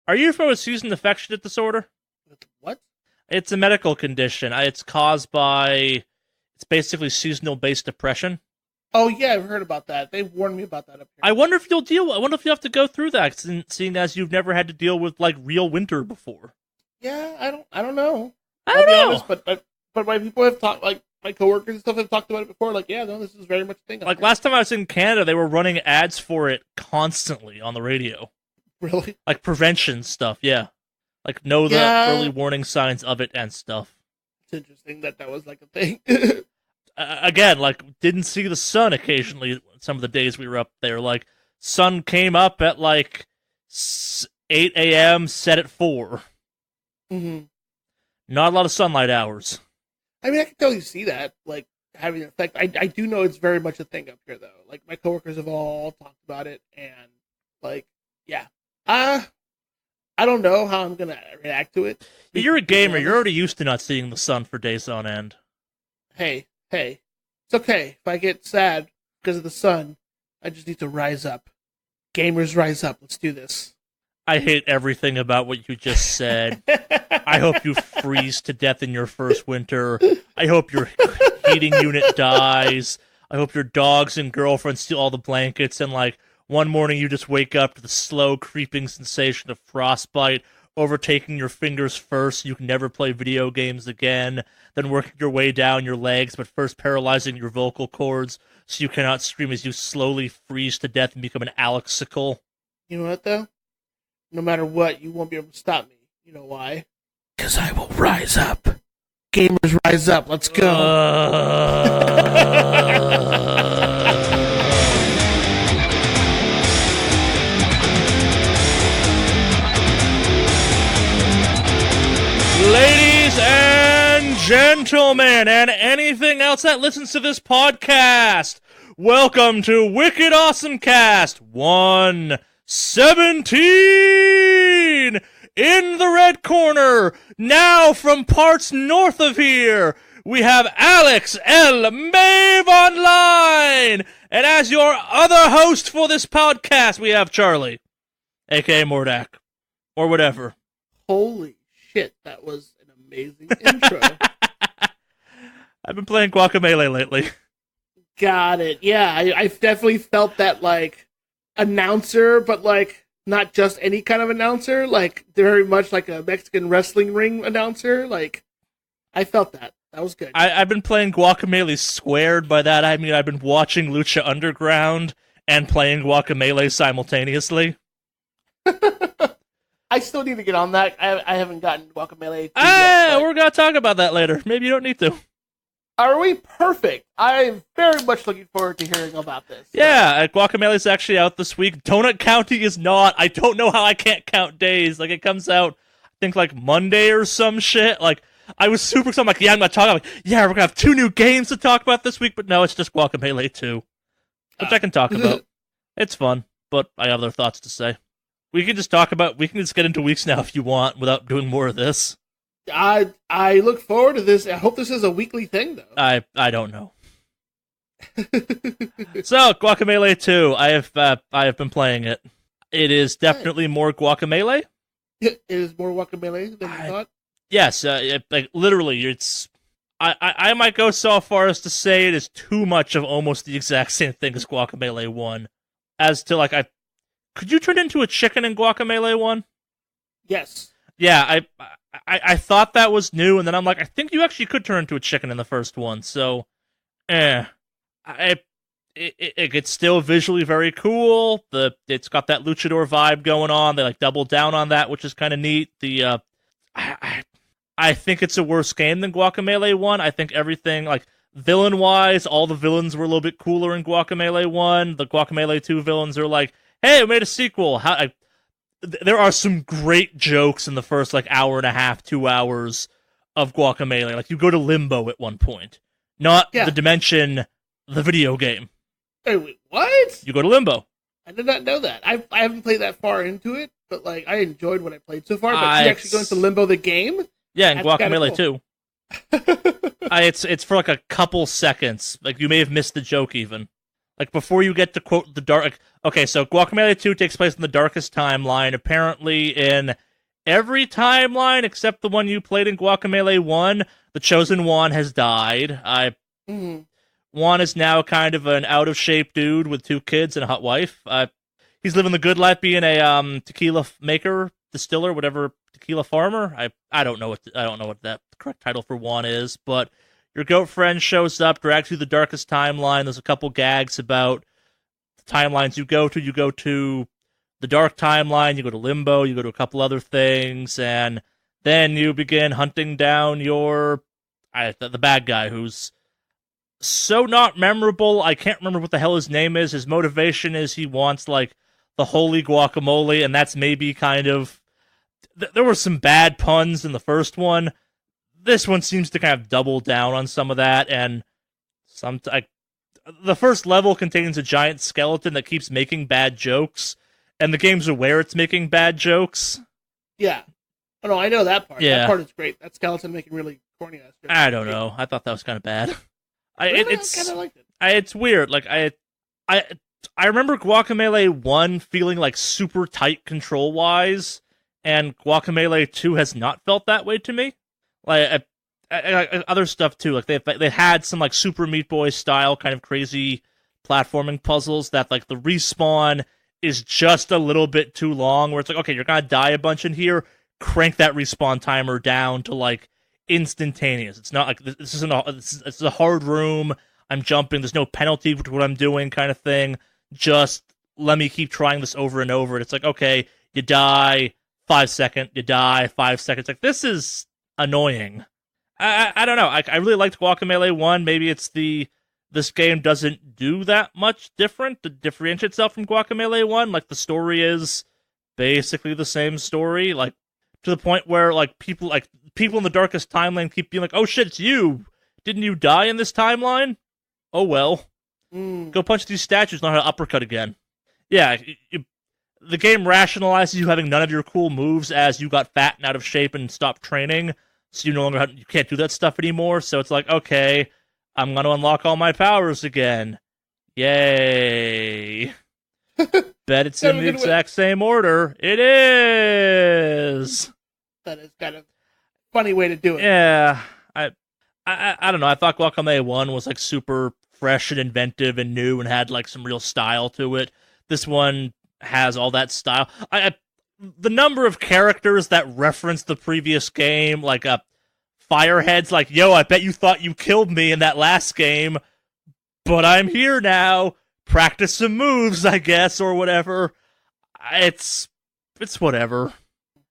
Are you familiar with seasonal affectionate disorder? What? It's a medical condition. It's caused by, it's basically seasonal-based depression. Oh yeah, I've heard about that. They've warned me about that up here. I wonder if I wonder if you have to go through that, seeing as you've never had to deal with like real winter before. Yeah, I don't know. I'll be honest, but my people have talked, like my coworkers and stuff have talked about it before. Like, yeah, no, this is very much a thing. Like last time I was in Canada, they were running ads for it constantly on the radio. Really? Like prevention stuff, yeah. Like know the early warning signs of it and stuff. It's interesting that was like a thing. Again, like didn't see the sun occasionally some of the days we were up there. Like sun came up at like 8 a.m., set at 4. Mm-hmm. Not a lot of sunlight hours. I mean, I can totally see that, like, having an effect. I do know it's very much a thing up here, though. Like, my coworkers have all talked about it, and, like, yeah. I don't know how I'm going to react to it. You're a gamer. You're already used to not seeing the sun for days on end. Hey. It's okay. If I get sad because of the sun, I just need to rise up. Gamers rise up. Let's do this. I hate everything about what you just said. I hope you freeze to death in your first winter. I hope your heating unit dies. I hope your dogs and girlfriend steal all the blankets, and like one morning you just wake up to the slow creeping sensation of frostbite overtaking your fingers first so you can never play video games again, then working your way down your legs but first paralyzing your vocal cords so you cannot scream as you slowly freeze to death and become an Alexicle. You know what, though? No matter what, you won't be able to stop me. You know why? Because I will rise up. Gamers rise up. Let's go. Ladies and gentlemen, and anything else that listens to this podcast, welcome to Wicked Awesome Cast 117! In the red corner, now from parts north of here, we have Alex L. Mave Online! And as your other host for this podcast, we have Charlie, a.k.a. Mordak, or whatever. Holy shit, that was an amazing intro. I've been playing Guacamelee lately. Got it. Yeah, I've definitely felt that, like, announcer, but, like, not just any kind of announcer, like, very much like a Mexican wrestling ring announcer. Like, I felt that. That was good. I've been playing Guacamelee squared. By that, I mean I've been watching Lucha Underground and playing Guacamelee simultaneously. I still need to get on that. I haven't gotten Guacamelee. We're going to talk about that later. Maybe you don't need to. Are we perfect? I'm very much looking forward to hearing about this. Yeah, Guacamelee's actually out this week. Donut County is not. I don't know how I can't count days. Like, it comes out, I think, like, Monday or some shit. Like, I was super excited. I'm like, yeah, I'm going to talk. I'm like, yeah, we're going to have 2 new games to talk about this week. But no, it's just Guacamelee 2, which I can talk about. It's fun, but I have other thoughts to say. We can just get into weeks now if you want without doing more of this. I look forward to this. I hope this is a weekly thing, though. I don't know. So, Guacamelee 2, I have been playing it. It is definitely more Guacamelee. It is more Guacamelee than you thought? Yes, literally, it's... I might go so far as to say it is too much of almost the exact same thing as Guacamelee 1. As to, like, could you turn into a chicken in Guacamelee 1? Yes. Yeah, I thought that was new, and then I'm like, I think you actually could turn into a chicken in the first one, so... It's still visually very cool. It's got that luchador vibe going on. They, like, double down on that, which is kind of neat. I think it's a worse game than Guacamelee 1. I think everything, like, villain-wise, all the villains were a little bit cooler in Guacamelee 1. The Guacamelee 2 villains are like, hey, we made a sequel. There are some great jokes in the first, like, hour and a half, 2 hours of Guacamelee. Like, you go to Limbo at one point. Not the dimension, the video game. Hey, wait, what? You go to Limbo. I did not know that. I haven't played that far into it, but, like, I enjoyed what I played so far. But you actually go into Limbo the game? Yeah, in Guacamelee 2. It's for, like, a couple seconds. Like, you may have missed the joke, even. Like, before you get to quote the dark... Okay, so Guacamelee 2 takes place in the darkest timeline. Apparently, in every timeline except the one you played in Guacamelee 1, the Chosen One has died. Juan is now kind of an out-of-shape dude with 2 kids and a hot wife. He's living the good life being a tequila maker, distiller, whatever, tequila farmer. I don't know what that correct title for Juan is, but your goat friend shows up, drags you the darkest timeline. There's a couple gags about the timelines you go to. You go to the dark timeline, you go to Limbo, you go to a couple other things, and then you begin hunting down the bad guy, who's so not memorable. I can't remember what the hell his name is. His motivation is he wants, like, the holy guacamole, and that's maybe kind of... There were some bad puns in the first one. This one seems to kind of double down on some of that, and the first level contains a giant skeleton that keeps making bad jokes, and the game's aware it's making bad jokes. Yeah. Oh, no, I know that part. Yeah. That part is great. That skeleton making really corny ass jokes. I don't know. I thought that was kind of bad. I kind of liked it. It's weird. Like, I remember Guacamelee 1 feeling like super tight control-wise, and Guacamelee 2 has not felt that way to me. Like, other stuff too. Like, they had some, like, Super Meat Boy style kind of crazy platforming puzzles that, like, the respawn is just a little bit too long, where it's like, okay, you're gonna die a bunch in here, crank that respawn timer down to, like, instantaneous. It's not like this is a hard room. I'm jumping. There's no penalty for what I'm doing, kind of thing. Just let me keep trying this over and over. And it's like, okay, you die 5 seconds, you die 5 seconds. Like, this is annoying. I don't know. I really liked Guacamelee 1. Maybe it's this game doesn't do that much different to differentiate itself from Guacamelee 1. Like, the story is basically the same story. Like, to the point where, like, people in the darkest timeline keep being like, oh shit, it's you. Didn't you die in this timeline? Oh well. Go punch these statues, not how to uppercut again. Yeah, the game rationalizes you having none of your cool moves as you got fat and out of shape and stopped training, so you can't do that stuff anymore. So it's like, okay, I'm gonna unlock all my powers again. Yay. Bet it's in the exact same order. It is. That is kind of funny way to do it. Yeah, I don't know. I thought Guacamelee 1 was, like, super fresh and inventive and new and had, like, some real style to it. This one has all that style. The number of characters that reference the previous game, like, Firehead's like, yo, I bet you thought you killed me in that last game, but I'm here now. Practice some moves, I guess, or whatever. It's whatever.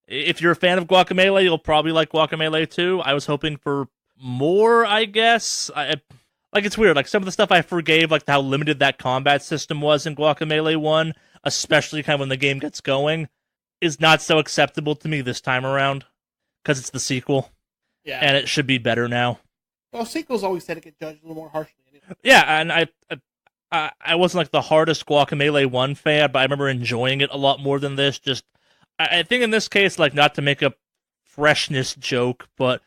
If you're a fan of Guacamelee, you'll probably like Guacamelee 2. I was hoping for more, I guess. Like, it's weird. Like, some of the stuff I forgave, like how limited that combat system was in Guacamelee 1, especially kind of when the game gets going, is not so acceptable to me this time around, because it's the sequel. Yeah. And it should be better now. Well, sequels always tend to get judged a little more harshly anyway. Yeah, and I wasn't, like, the hardest Guacamelee 1 fan, but I remember enjoying it a lot more than this. Just, I think in this case, like, not to make a freshness joke, but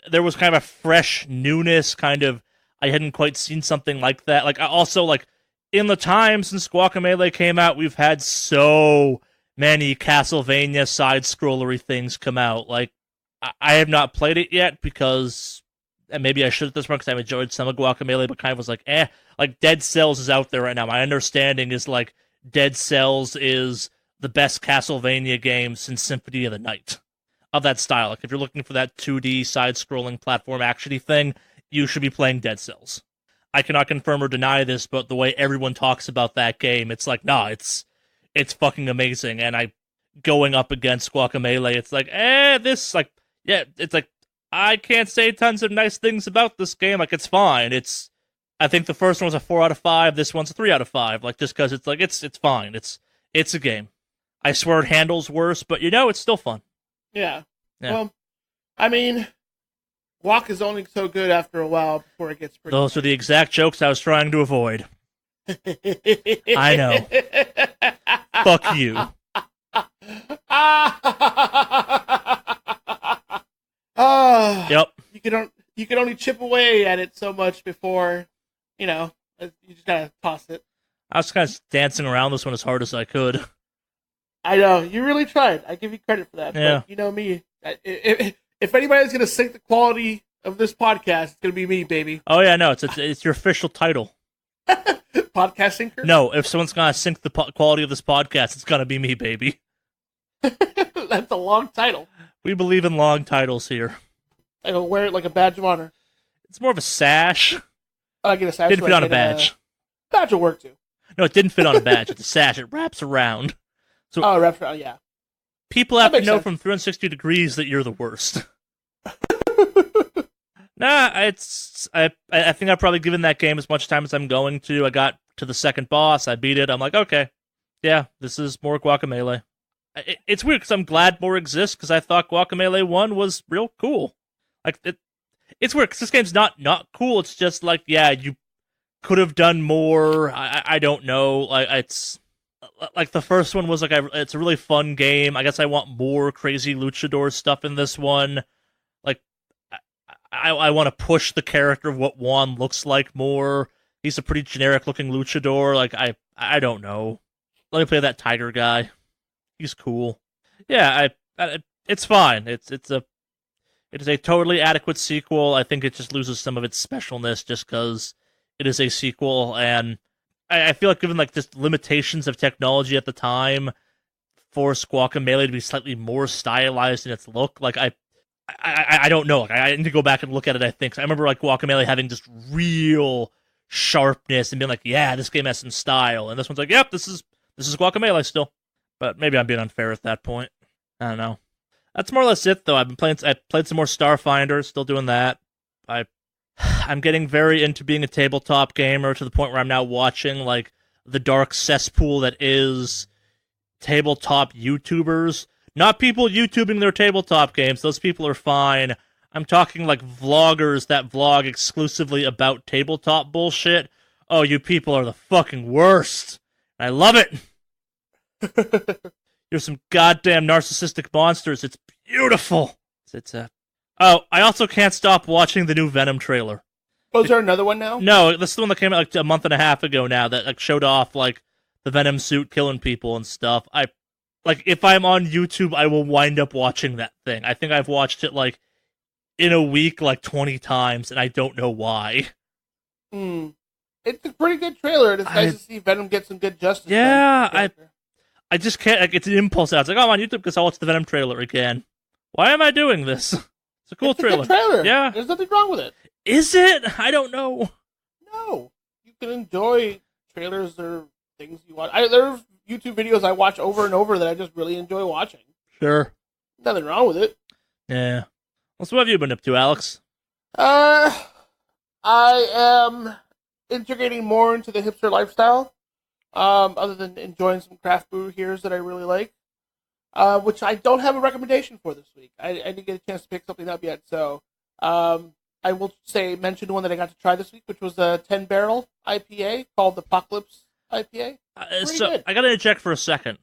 there was kind of a fresh newness, kind of, I hadn't quite seen something like that. Like, also, like, in the time since Guacamelee came out, we've had so many Castlevania side-scrollery things come out. Like, I have not played it yet because, and maybe I should at this point because I've enjoyed some of Guacamelee, but kind of was like, like, Dead Cells is out there right now. My understanding is, like, Dead Cells is the best Castlevania game since Symphony of the Night. Of that style. Like, if you're looking for that 2D side-scrolling platform action-y thing, you should be playing Dead Cells. I cannot confirm or deny this, but the way everyone talks about that game, it's like, nah, it's fucking amazing. And going up against Guacamelee, it's like, this, like, yeah, it's like, I can't say tons of nice things about this game. Like, it's fine. I think the first one was a 4 out of 5. This one's a 3 out of 5. Like, just because it's like, it's fine. It's a game. I swear it handles worse, but it's still fun. Yeah. Well, I mean, Guac is only so good after a while before it gets pretty. Those are the exact jokes I was trying to avoid. I know. Fuck you. Yep. You can only chip away at it so much before, you just gotta toss it. I was kind of dancing around this one as hard as I could. I know, you really tried. I give you credit for that. Yeah. But you know me. If anybody's gonna sink the quality of this podcast, it's gonna be me, baby. Oh yeah, no, it's your official title. Podcast sinker? No, if someone's gonna sink the quality of this podcast, it's gonna be me, baby. That's a long title. We believe in long titles here. I will wear it like a badge of honor. It's more of a sash. Oh, I get a sash. Didn't fit on a badge. Badge will work too. No, it didn't fit on a badge. It's a sash. It wraps around. So it wraps around, yeah. People have to know sense. from 360 degrees that you're the worst. Nah, I think I've probably given that game as much time as I'm going to. I got to the second boss. I beat it. I'm like, okay, yeah, this is more Guacamelee. It's weird because I'm glad more exists because I thought Guacamelee 1 was real cool. Like it's weird because this game's not cool. It's just like, yeah, you could have done more. I don't know. Like it's like the first one was like it's a really fun game. I guess I want more crazy luchador stuff in this one. Like I want to push the character of what Juan looks like more. He's a pretty generic looking luchador. Like I don't know. Let me play that tiger guy. He's cool. Yeah, it's fine. It is a totally adequate sequel. I think it just loses some of its specialness just because it is a sequel, and I feel like given like just limitations of technology at the time, forced Guacamelee to be slightly more stylized in its look. Like I don't know. Like, I need to go back and look at it. I think I remember like Guacamelee having just real sharpness and being like, yeah, this game has some style, and this one's like, yep, this is Guacamelee still. But maybe I'm being unfair at that point. I don't know. That's more or less it, though. I played some more Starfinder, still doing that. I'm getting very into being a tabletop gamer to the point where I'm now watching like the dark cesspool that is tabletop YouTubers. Not people YouTubing their tabletop games. Those people are fine. I'm talking like vloggers that vlog exclusively about tabletop bullshit. Oh, you people are the fucking worst. I love it. You're some goddamn narcissistic monsters. It's beautiful. Oh, I also can't stop watching the new Venom trailer. Oh, is there another one now? No, this is the one that came out like a month and a half ago now that like showed off like the Venom suit killing people and stuff. If I'm on YouTube, I will wind up watching that thing. I think I've watched it like in a week like 20 times, and I don't know why. It's a pretty good trailer. It's nice to see Venom get some good justice. Yeah, I just can't. Like, it's an impulse. I was like, oh, I'm on YouTube because I'll watch the Venom trailer again. Why am I doing this? It's a cool trailer. Good trailer. Yeah, there's nothing wrong with it. Is it? I don't know. No, you can enjoy trailers or things you watch. There are YouTube videos I watch over and over that I just really enjoy watching. Sure. Nothing wrong with it. Yeah. Well, so what have you been up to, Alex? I am integrating more into the hipster lifestyle. Other than enjoying some craft brew here's that I really like, which I don't have a recommendation for this week. I didn't get a chance to pick something up yet, so I will mention one that I got to try this week, which was a 10-barrel IPA called the Apocalypse IPA. Good. I gotta interject for a second.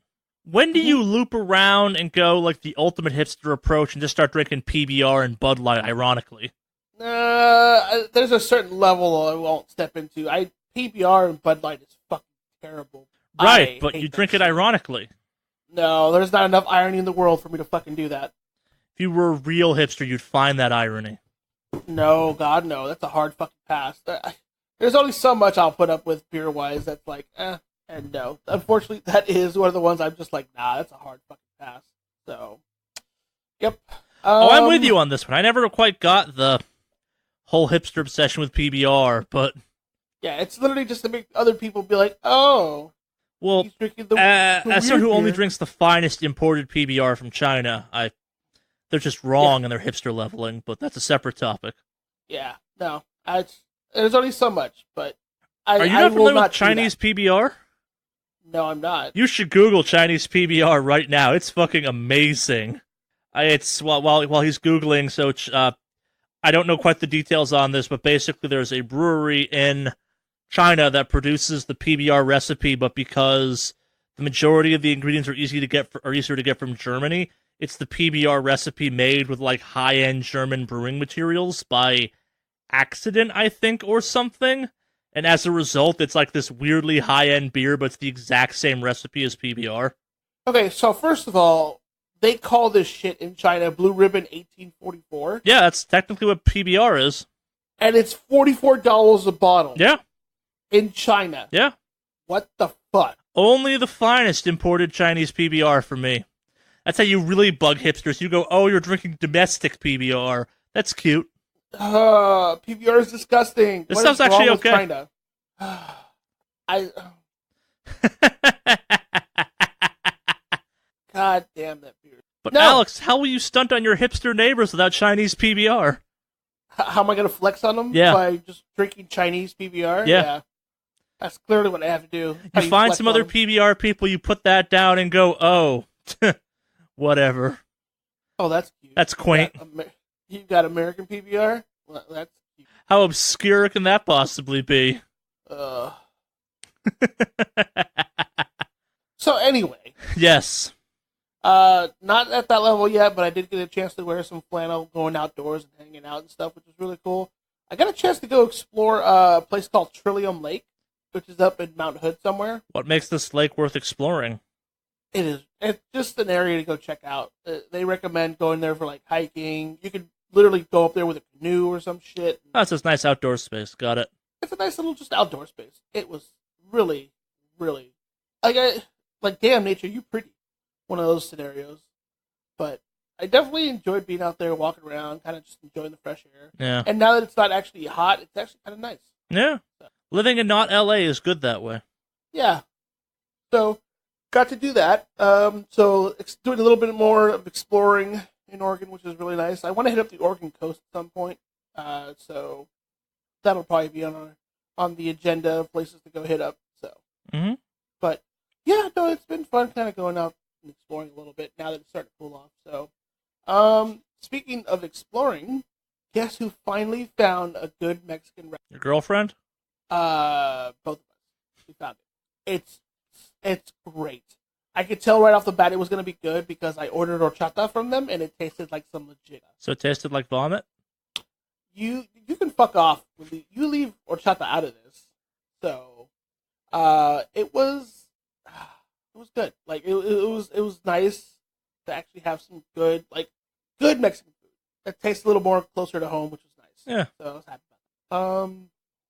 When do you loop around and go like the ultimate hipster approach and just start drinking PBR and Bud Light, ironically? There's a certain level I won't step into. PBR and Bud Light is fucking terrible. Right, but you drink it ironically. No, there's not enough irony in the world for me to fucking do that. If you were a real hipster, you'd find that irony. No, God, no. That's a hard fucking pass. There's only so much I'll put up with beer-wise that's like, and no. Unfortunately, that is one of the ones I'm just like, nah, that's a hard fucking pass. So, yep. I'm with you on this one. I never quite got the whole hipster obsession with PBR, but... Yeah, it's literally just to make other people be like, oh... Well, he's drinking as someone who only drinks the finest imported PBR from China, they're just wrong in their hipster leveling, but that's a separate topic. Yeah, no. There's only so much, but Are you not familiar with Chinese PBR? No, I'm not. You should Google Chinese PBR right now. It's fucking amazing. It's while he's Googling, so I don't know quite the details on this, but basically there's a brewery in China that produces the PBR recipe, but because the majority of the ingredients are easier to get from Germany, it's the PBR recipe made with like high-end German brewing materials by accident, I think, or something. And as a result, it's like this weirdly high-end beer, but it's the exact same recipe as PBR. Okay, so first of all, they call this shit in China Blue Ribbon 1844. Yeah, that's technically what PBR is. And it's $44 a bottle. Yeah. In China. Yeah. What the fuck? Only the finest imported Chinese PBR for me. That's how you really bug hipsters. You go, oh, you're drinking domestic PBR. That's cute. PBR is disgusting. This stuff's actually okay. China? God damn that beer. But no. Alex, how will you stunt on your hipster neighbors without Chinese PBR? How am I going to flex on them? Yeah. By just drinking Chinese PBR? Yeah. That's clearly what I have to do. You find some other PBR people, you put that down and go, oh, whatever. Oh, that's cute. That's quaint. You got American PBR? Well, that's cute. How obscure can that possibly be? So anyway. Yes. Not at that level yet, but I did get a chance to wear some flannel going outdoors and hanging out and stuff, which was really cool. I got a chance to go explore a place called Trillium Lake, which is up in Mount Hood somewhere. What makes this lake worth exploring? It is. It's just an area to go check out. They recommend going there for like hiking. You could literally go up there with a canoe or some shit. Oh, it's this nice outdoor space. Got it. It's a nice little just outdoor space. It was really, really like damn nature, you pretty. One of those scenarios. But I definitely enjoyed being out there, walking around, kind of just enjoying the fresh air. Yeah. And now that it's not actually hot, it's actually kind of nice. Yeah. So. Living in not LA is good that way. Yeah. So, got to do that. So, doing a little bit more of exploring in Oregon, which is really nice. I want to hit up the Oregon coast at some point. So, that'll probably be on the agenda of places to go hit up. So, But, yeah, no, it's been fun kind of going out and exploring a little bit now that it's starting to cool off. So, speaking of exploring, guess who finally found a good Mexican restaurant? Your girlfriend? Both of us. We found it. It's great. I could tell right off the bat it was going to be good because I ordered horchata from them and it tasted like some legit. So it tasted like vomit? You can fuck off. You leave horchata out of this. So, it was good. Like it was nice to actually have some good Mexican food that tastes a little more closer to home, which was nice. Yeah. So I was happy about that.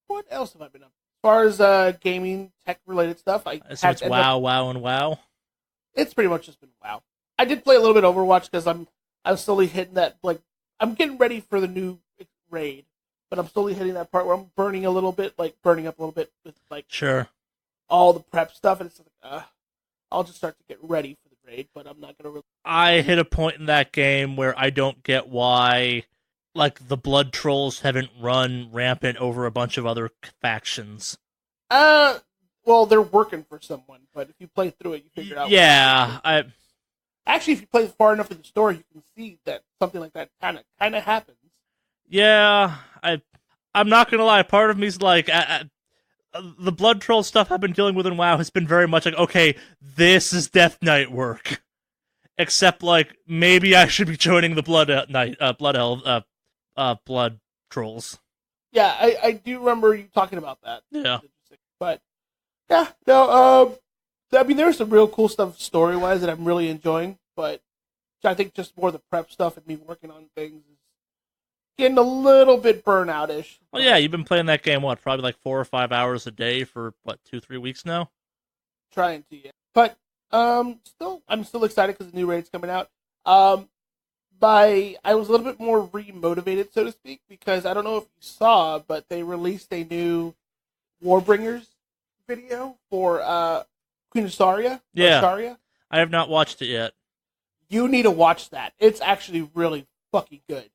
What else have I been up? As far as gaming tech related stuff, so it's WoW. It's pretty much just been WoW. I did play a little bit of Overwatch because I'm slowly hitting that, like, I'm getting ready for the new raid, but I'm slowly hitting that part where I'm burning up a little bit with like sure all the prep stuff, and it's like I'll just start to get ready for the raid, but I'm not gonna. I hit a point in that game where I don't get why, like, the blood trolls haven't run rampant over a bunch of other factions. Well, they're working for someone, but if you play through it, you figure out. Yeah, Actually, if you play far enough in the story, you can see that something like that kind of happens. Yeah, I'm not gonna lie. Part of me's like, the blood troll stuff I've been dealing with in WoW has been very much like, okay, this is Death Knight work. Except, like, maybe I should be joining the blood trolls. Yeah, I do remember you talking about that. Yeah. But, yeah, no, I mean, there's some real cool stuff story-wise that I'm really enjoying, but I think just more the prep stuff and me working on things is getting a little bit burnout-ish. Well, yeah, you've been playing that game, probably like 4 or 5 hours a day for, 2-3 weeks now? Trying to, yeah. But, I'm still excited because the new raid's coming out. I was a little bit more re-motivated, so to speak, because I don't know if you saw, but they released a new Warbringers video for Queen of Saria. Yeah. Saria. I have not watched it yet. You need to watch that. It's actually really fucking good.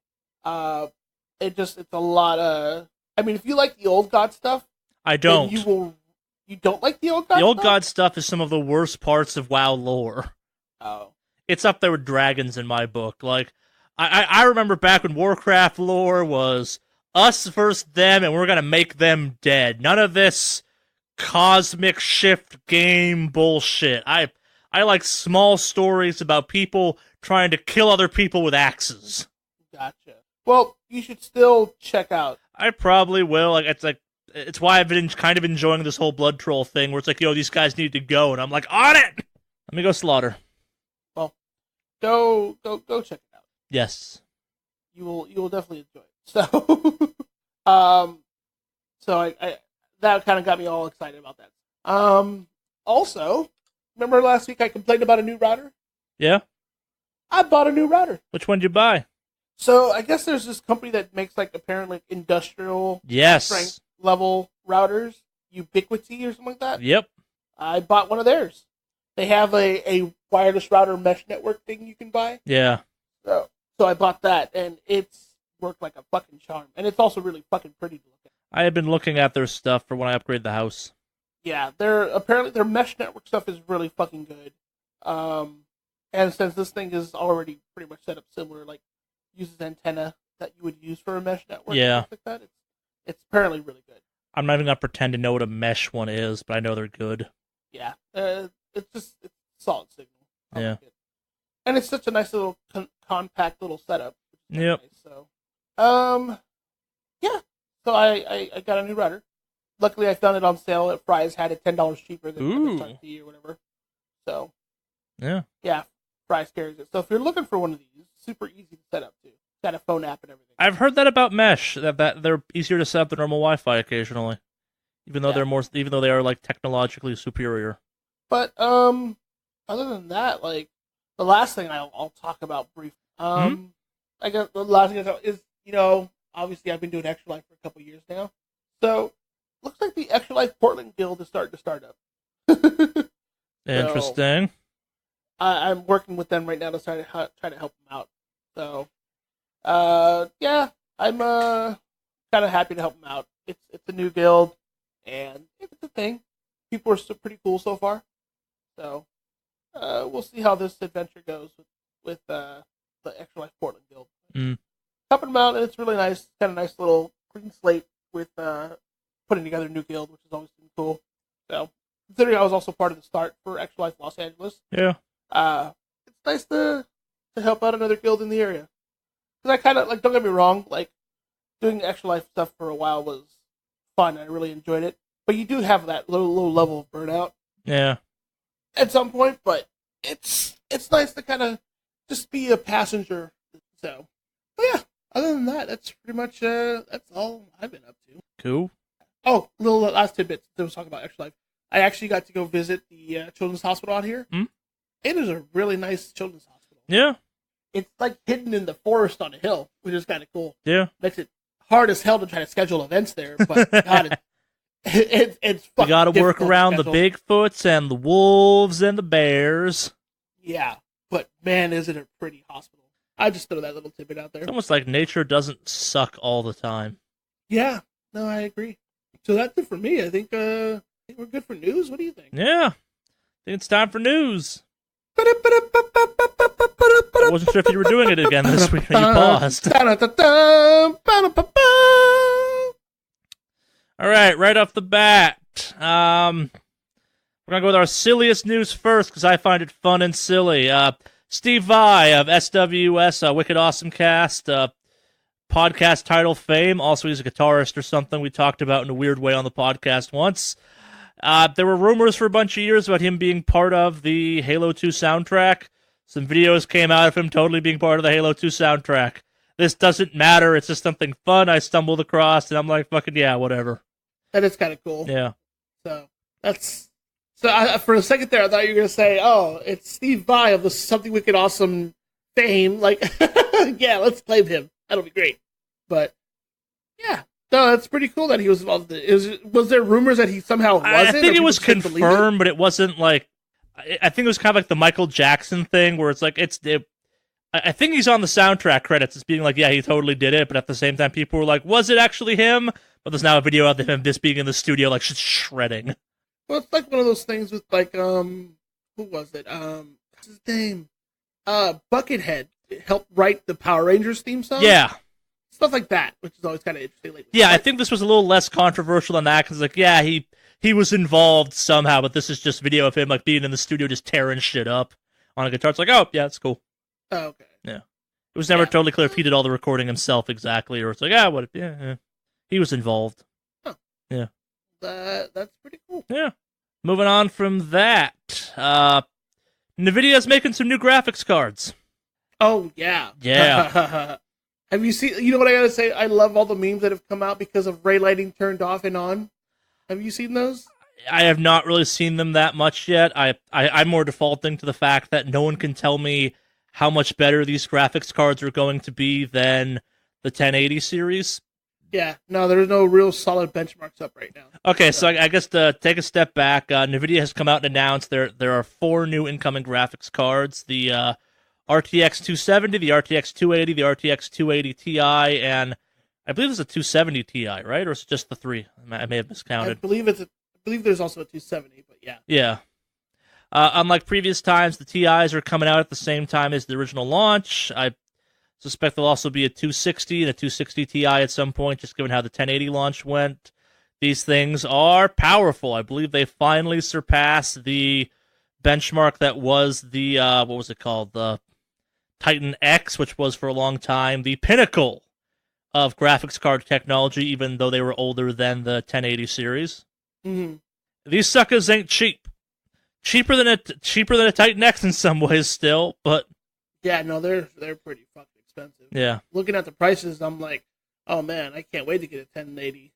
It's a lot of. I mean, if you like the old God stuff, I don't. You don't like the old God. The old stuff? God stuff is some of the worst parts of WoW lore. Oh. It's up there with dragons in my book. Like, I remember back when Warcraft lore was us versus them, and we're gonna make them dead. None of this cosmic shift game bullshit. I like small stories about people trying to kill other people with axes. Gotcha. Well, you should still check out. I probably will. Like, it's like It's why I've been kind of enjoying this whole Blood Troll thing, where it's like, yo, these guys need to go, and I'm like, on it! Let me go slaughter. Well, go check it out. Yes. You will definitely enjoy it. So, so I that kind of got me all excited about that. Also, remember last week I complained about a new router? Yeah? I bought a new router. Which one did you buy? So I guess there's this company that makes like apparently industrial strength level routers, Ubiquiti or something like that. Yep. I bought one of theirs. They have a wireless router mesh network thing you can buy. Yeah. So I bought that, and it's worked like a fucking charm. And it's also really fucking pretty to look at. I have been looking at their stuff for when I upgrade the house. Yeah, their mesh network stuff is really fucking good. And since this thing is already pretty much set up similar, like uses antenna that you would use for a mesh network, yeah, and stuff like that, it's apparently really good. I'm not even gonna pretend to know what a mesh one is, but I know they're good. Yeah, it's solid signal. Yeah, like it. And it's such a nice little compact little setup. Yep. Nice, so, yeah. So I got a new router. Luckily, I found it on sale at Fry's. Had it $10 cheaper than MSRP or whatever. So, yeah, Fry's carries it. So if you're looking for one of these, super easy to set up too. Got a phone app and everything. I've heard that about mesh, that they're easier to set up than normal Wi-Fi occasionally, even though they are like technologically superior. But other than that, like the last thing I'll talk about briefly. I guess the last thing is obviously I've been doing Extra Life for a couple years now, so looks like the Extra Life Portland Guild is starting to start up. Interesting. So, I'm working with them right now to try to help them out. So, yeah, I'm kind of happy to help them out. It's a new guild, and it's a thing. People are still pretty cool so far. So, we'll see how this adventure goes with the Extra Life Portland Guild. Helping them out, and it's really nice. Kind of nice little clean slate with putting together a new guild, which has always been cool. So, considering I was also part of the start for Extra Life Los Angeles, it's nice to help out another guild in the area. Because I kind of, like, don't get me wrong, like, doing Extra Life stuff for a while was fun. I really enjoyed it. But you do have that low level of burnout. Yeah. At some point, but it's nice to kind of just be a passenger. So, but yeah, other than that, that's pretty much, that's all I've been up to. Cool. Oh, little last tidbit that was talking about Extra Life. I actually got to go visit the children's hospital out here. It is a really nice children's hospital. Yeah. It's like hidden in the forest on a hill, which is kind of cool. Yeah. Makes it hard as hell to try to schedule events there, but God, it's fucking you got to work around the Bigfoots and the wolves and the bears. Yeah, but man, is it a pretty hospital. I just throw that little tidbit out there. It's almost like nature doesn't suck all the time. Yeah, no, I agree. So that's it for me. I think we're good for news. What do you think? Yeah, I think it's time for news. I wasn't sure if you were doing it again this week. You paused. All right off the bat. We're going to go with our silliest news first because I find it fun and silly. Steve Vai of SWS, Wicked Awesome Cast, podcast title fame. Also, he's a guitarist or something we talked about in a weird way on the podcast once. There were rumors for a bunch of years about him being part of the Halo 2 soundtrack. Some videos came out of him totally being part of the Halo 2 soundtrack. This doesn't matter. It's just something fun I stumbled across, and I'm like, fucking yeah, whatever. That is kind of cool. Yeah. So, for a second there, I thought you were going to say, oh, it's Steve Vai of the Something Wicked Awesome fame. Like, yeah, let's claim him. That'll be great. But, yeah. No, that's pretty cool that he was involved. Was there rumors that he somehow wasn't? I think it was confirmed, but it wasn't like... I think it was kind of like the Michael Jackson thing, where it's like, I think he's on the soundtrack credits. It's being like, yeah, he totally did it, but at the same time, people were like, was it actually him? But there's now a video of him just being in the studio, like, just shredding. Well, it's like one of those things with, like, who was it? What's his name? Buckethead helped write the Power Rangers theme song? Yeah. Stuff like that, which is always kind of interesting. Like, yeah, I think this was a little less controversial than that, because, like, yeah, he was involved somehow, but this is just video of him, like, being in the studio just tearing shit up on a guitar. It's like, oh, yeah, it's cool. Oh, okay. Yeah. It was never totally clear if he did all the recording himself exactly, or it's like, what? Yeah. He was involved. Huh. Yeah. That's pretty cool. Yeah. Moving on from that, NVIDIA's making some new graphics cards. Oh yeah. Yeah. Have you seen? You know what I gotta say? I love all the memes that have come out because of ray lighting turned off and on. Have you seen those? I have not really seen them that much yet. I'm more defaulting to the fact that no one can tell me how much better these graphics cards are going to be than the 1080 series. Yeah, no, there's no real solid benchmarks up right now. Okay, so I guess to take a step back, NVIDIA has come out and announced there are 4 new incoming graphics cards: the RTX 270, the RTX 280, the RTX 280 Ti, and I believe it's a 270 Ti, right? Or is it just the 3? I may have miscounted. I believe there's also a 270, but yeah. Yeah. Unlike previous times, the TIs are coming out at the same time as the original launch. I suspect there'll also be a 260 and a 260 Ti at some point, just given how the 1080 launch went. These things are powerful. I believe they finally surpassed the benchmark that was the, what was it called? The Titan X, which was for a long time the pinnacle of graphics card technology, even though they were older than the 1080 series. Mm-hmm. These suckers ain't cheap. Cheaper than a Titan X in some ways still, but yeah, no, they're pretty fucking expensive. Yeah. Looking at the prices, I'm like, oh man, I can't wait to get a 1080.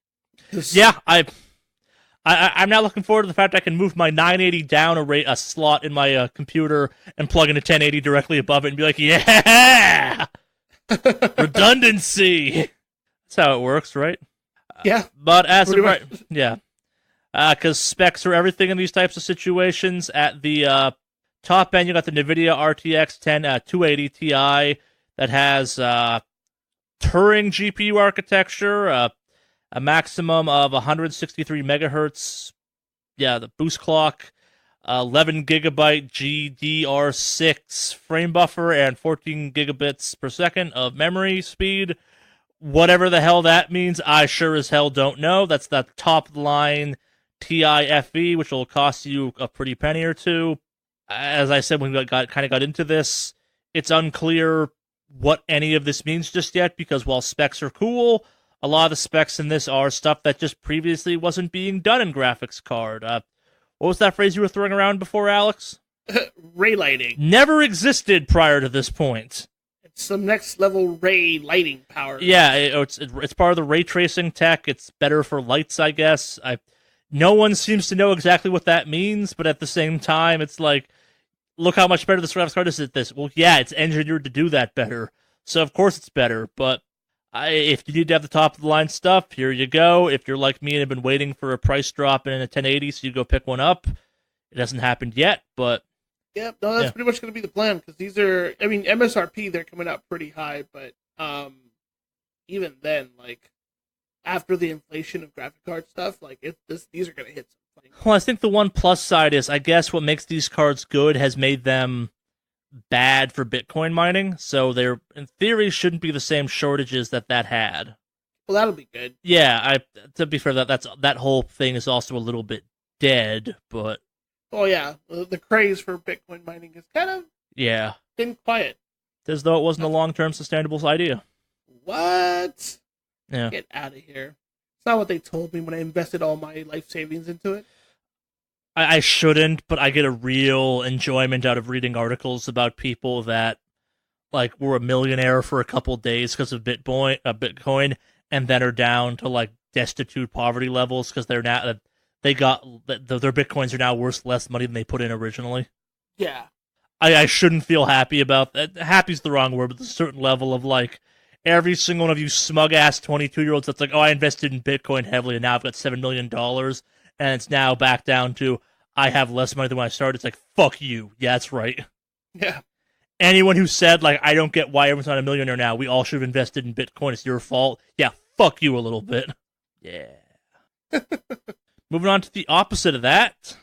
Yeah, I'm now looking forward to the fact I can move my 980 down a slot in my computer and plug in a 1080 directly above it and be like, yeah, redundancy. That's how it works, right? Yeah. But as of right, yeah. Because specs are everything in these types of situations. At the top end, you got the NVIDIA RTX 280 Ti that has Turing GPU architecture, a maximum of 163 megahertz. Yeah, the boost clock, 11 gigabyte GDR6 frame buffer, and 14 gigabits per second of memory speed. Whatever the hell that means, I sure as hell don't know. That's the top line TI-FE, which will cost you a pretty penny or two. As I said when we got into this, it's unclear what any of this means just yet, because while specs are cool, a lot of the specs in this are stuff that just previously wasn't being done in graphics card. What was that phrase you were throwing around before, Alex? Ray lighting. Never existed prior to this point. It's some next level ray lighting power. Yeah, it's part of the ray tracing tech. It's better for lights, I guess. No one seems to know exactly what that means, but at the same time, it's like, look how much better this graphics card is at this. Well, yeah, it's engineered to do that better, so of course it's better. But if you need to have the top of the line stuff, here you go. If you're like me and have been waiting for a price drop in a 1080, so you go pick one up. It hasn't happened yet, but yeah, no, that's pretty much going to be the plan, because these are, I mean, MSRP, they're coming out pretty high, but even then, like, after the inflation of graphic card stuff, like, these are going to hit some. Well, I think the one plus side is, I guess what makes these cards good has made them bad for Bitcoin mining, so there, in theory, shouldn't be the same shortages that had. Well, that'll be good. Yeah, to be fair, that whole thing is also a little bit dead, but... Oh, yeah, the craze for Bitcoin mining is kind of been quiet. As though it wasn't a long-term sustainable idea. What? Yeah. Get out of here. It's not what they told me when I invested all my life savings into it. I shouldn't, but I get a real enjoyment out of reading articles about people that, like, were a millionaire for a couple days because of Bitcoin, and then are down to, like, destitute poverty levels because they're now... their Bitcoins are now worth less money than they put in originally. Yeah. I shouldn't feel happy about that. Happy's the wrong word, but there's a certain level of, like, every single one of you smug-ass 22-year-olds that's like, oh, I invested in Bitcoin heavily, and now I've got $7 million, and it's now back down to, I have less money than when I started. It's like, fuck you. Yeah, that's right. Yeah. Anyone who said, like, I don't get why everyone's not a millionaire now, we all should have invested in Bitcoin, it's your fault. Yeah, fuck you a little bit. Yeah. Moving on to the opposite of that.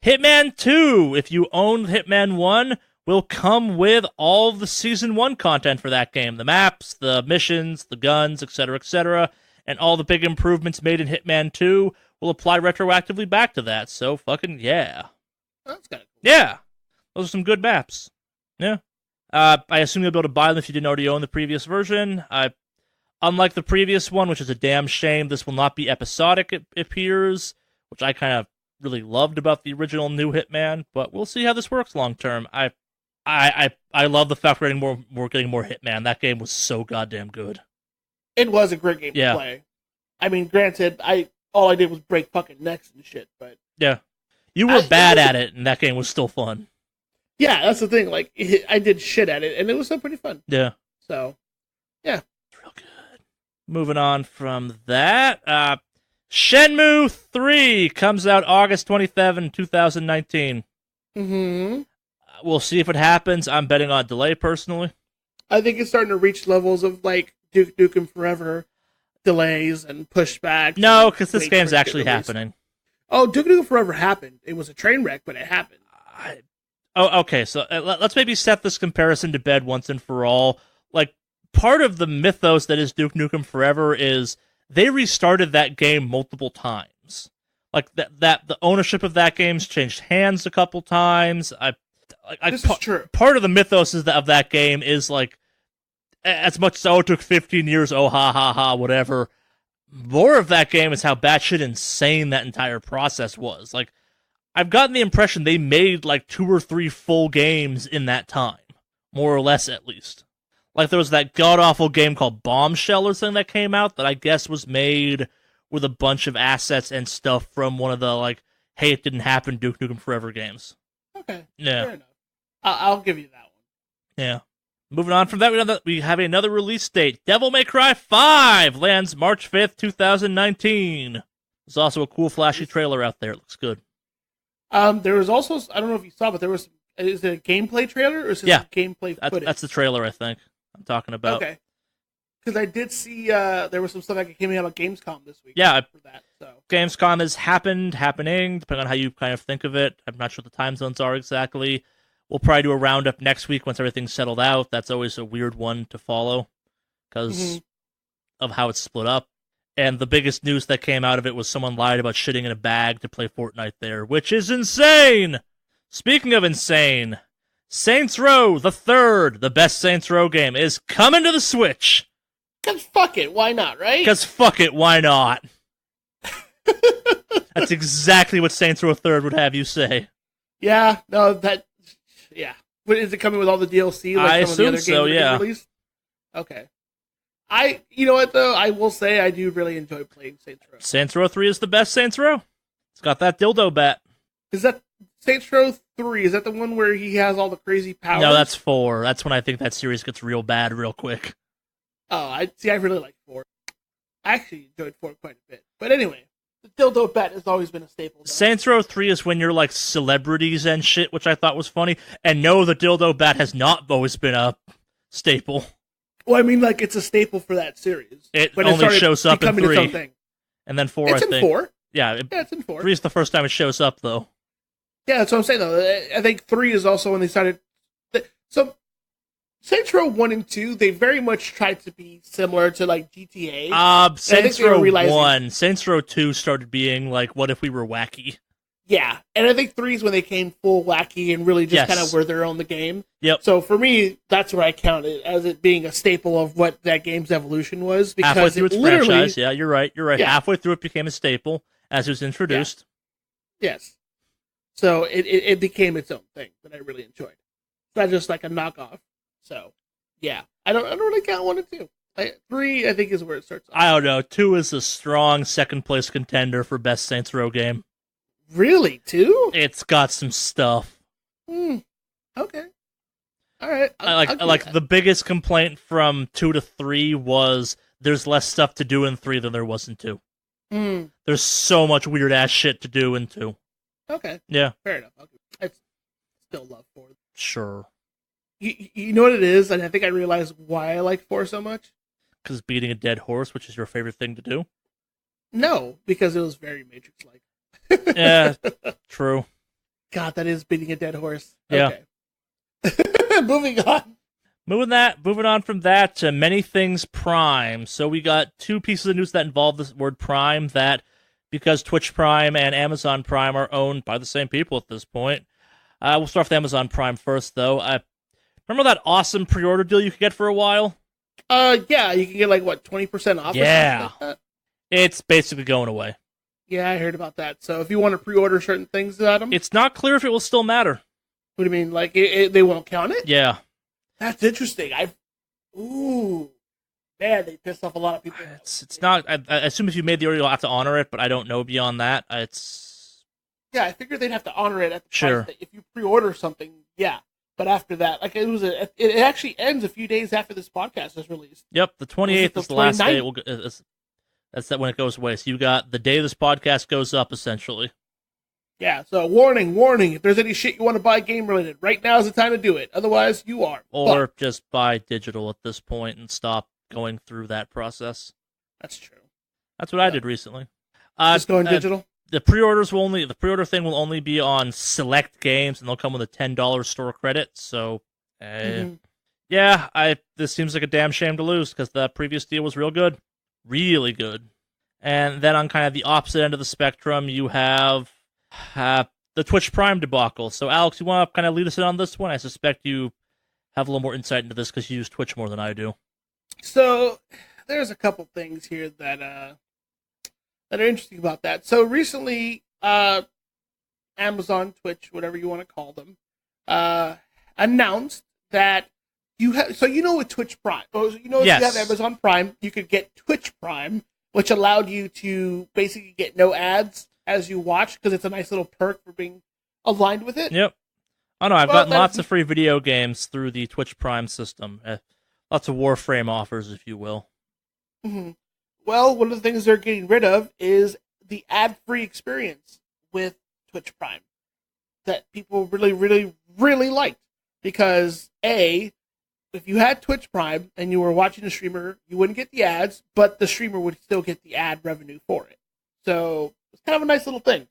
Hitman 2, if you own Hitman 1, will come with all the Season 1 content for that game. The maps, the missions, the guns, etc., and all the big improvements made in Hitman 2 will apply retroactively back to that. So, fucking yeah. That's kind of cool. Yeah. Those are some good maps. Yeah. I assume you'll be able to buy them if you didn't already own the previous version. Unlike the previous one, which is a damn shame, this will not be episodic, it appears, which I kind of really loved about the original new Hitman, but we'll see how this works long term. I love the fact we're getting more Hitman. That game was so goddamn good. It was a great game to play. I mean, granted, all I did was break fucking necks and shit, but yeah, you were bad at it, and that game was still fun. Yeah, that's the thing. Like, I did shit at it, and it was still pretty fun. Yeah. So, yeah, it's real good. Moving on from that, Shenmue 3 comes out August 27, 2019. Mm-hmm. We'll see if it happens. I'm betting on delay, personally. I think it's starting to reach levels of, like, Duke Nukem Forever delays and pushbacks. No, because this game's actually happening. Oh, Duke Nukem Forever happened. It was a train wreck, but it happened. Okay, so let's maybe set this comparison to bed once and for all. Like, part of the mythos that is Duke Nukem Forever is they restarted that game multiple times. Like, that the ownership of that game's changed hands a couple times. This is true. Part of the mythos of that game is, like, as much as, it took 15 years, ha ha ha, whatever. More of that game is how batshit insane that entire process was. Like, I've gotten the impression they made, like, 2 or 3 full games in that time. More or less, at least. Like, there was that god-awful game called Bombshell or something that came out that I guess was made with a bunch of assets and stuff from one of the, like, hey, it didn't happen Duke Nukem Forever games. Okay. Yeah. Fair enough. I'll give you that one. Yeah. Moving on from that, we have another release date. Devil May Cry 5 lands March 5th, 2019. There's also a cool, flashy trailer out there. It looks good. There was also, I don't know if you saw, but there was, is it a gameplay trailer, or is it gameplay footage? That's the trailer, I think, I'm talking about. Okay. Because I did see there was some stuff that came out on Gamescom this week. Yeah. For that, so. Gamescom has happening, depending on how you kind of think of it. I'm not sure what the time zones are exactly. We'll probably do a roundup next week once everything's settled out. That's always a weird one to follow because of how it's split up. And the biggest news that came out of it was someone lied about shitting in a bag to play Fortnite there, which is insane! Speaking of insane, Saints Row the Third, the best Saints Row game, is coming to the Switch. Because fuck it, why not, right? Because fuck it, why not? That's exactly what Saints Row Third would have you say. Yeah, no, yeah. But is it coming with all the DLC like I some of the other games so, yeah. released? Okay. You know what, though? I will say I do really enjoy playing Saints Row. Saints Row 3 is the best Saints Row. It's got that dildo bat. Is that Saints Row 3? Is that the one where he has all the crazy powers? No, that's 4. That's when I think that series gets real bad real quick. Oh, I really like 4. I actually enjoyed 4 quite a bit. But anyway, the dildo bat has always been a staple. Saints Row 3 is when you're like celebrities and shit, which I thought was funny. And no, the dildo bat has not always been a staple. Well, I mean, like, it's a staple for that series. It only shows up in 3. Its own thing. And then 4, it's I think. It's in 4. Yeah, it's in 4. 3 is the first time it shows up, though. Yeah, that's what I'm saying, though. I think 3 is also when they started... So, Saints Row 1 and 2, they very much tried to be similar to, like, GTA. Saints Row 1. Saints Row 2 started being, like, what if we were wacky? Yeah, and I think 3 is when they came full wacky and really just kind of were their own the game. Yep. So for me, that's where I count it, as it being a staple of what that game's evolution was. Because halfway through its franchise, yeah, you're right. Yeah. Halfway through it became a staple as it was introduced. Yeah. Yes. So it became its own thing that I really enjoyed. It's not just like a knockoff. So, yeah. I don't really count 1 and 2. 3, I think, is where it starts off. I don't know. 2 is a strong second-place contender for best Saints Row game. Really? 2? It's got some stuff. Okay. All right. The biggest complaint from 2 to 3 was there's less stuff to do in 3 than there was in 2. There's so much weird ass shit to do in 2. Okay. Yeah. Fair enough. I still love 4. Sure. You know what it is, and I think I realized why I like 4 so much? Because beating a dead horse, which is your favorite thing to do? No, because it was very Matrix-like. Yeah, true. God, that is beating a dead horse. Yeah. Okay. Moving on. Moving on from that to Many Things Prime. So we got 2 pieces of news that involve the word Prime that, because Twitch Prime and Amazon Prime are owned by the same people at this point. We'll start with Amazon Prime first, though. Remember that awesome pre-order deal you could get for a while? Yeah, you can get like what 20% off. Yeah. Or something like that. It's basically going away. Yeah, I heard about that. So if you want to pre-order certain things about them, It's not clear if it will still matter. what do you mean? Like they won't count it? Yeah. That's interesting. Ooh, man, they pissed off a lot of people. It's not. I assume if you made the order, you'll have to honor it, but I don't know beyond that. It's Yeah, I figured they'd have to honor it at the Sure. price that if you pre-order something, yeah. But after that, like it actually ends a few days after this podcast is released. Yep. The 28th the is the last day. 29th? That's that when it goes away. So you got the day this podcast goes up, essentially. Yeah, so warning. If there's any shit you want to buy game related, right now is the time to do it. Otherwise, you are. Or fucked. just buy digital at this point and stop going through that process. That's true. That's what I did recently. Just going digital. The pre-order thing will only be on select games, and they'll come with a $10 store credit. So, yeah, this seems like a damn shame to lose because the previous deal was real good, really good. And then on kind of the opposite end of the spectrum, you have the Twitch Prime debacle. So, Alex, you want to kind of lead us in on this one? I suspect you have a little more insight into this because you use Twitch more than I do. So there's a couple things here that are interesting about that. So recently, Amazon, Twitch, whatever you want to call them, announced that you have. So with Twitch Prime, if you have Amazon Prime, you could get Twitch Prime, which allowed you to basically get no ads as you watch because it's a nice little perk for being aligned with it. Yep. Oh no, I've gotten lots of free video games through the Twitch Prime system. Lots of Warframe offers, if you will. Mm-hmm. Well, one of the things they're getting rid of is the ad-free experience with Twitch Prime that people really, really, really liked. Because, A, if you had Twitch Prime and you were watching a streamer, you wouldn't get the ads, but the streamer would still get the ad revenue for it. So, it's kind of a nice little thing.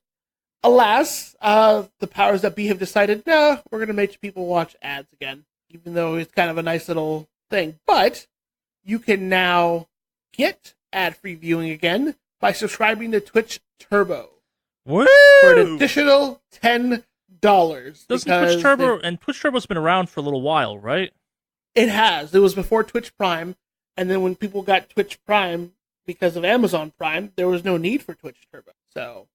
Alas, the powers that be have decided, no, we're going to make people watch ads again, even though it's kind of a nice little thing. But you can now get ad-free viewing again by subscribing to Twitch Turbo. Woo! For an additional $10. Doesn't Twitch Turbo, and Twitch Turbo's been around for a little while, right? It has. It was before Twitch Prime, and then when people got Twitch Prime because of Amazon Prime, there was no need for Twitch Turbo. So,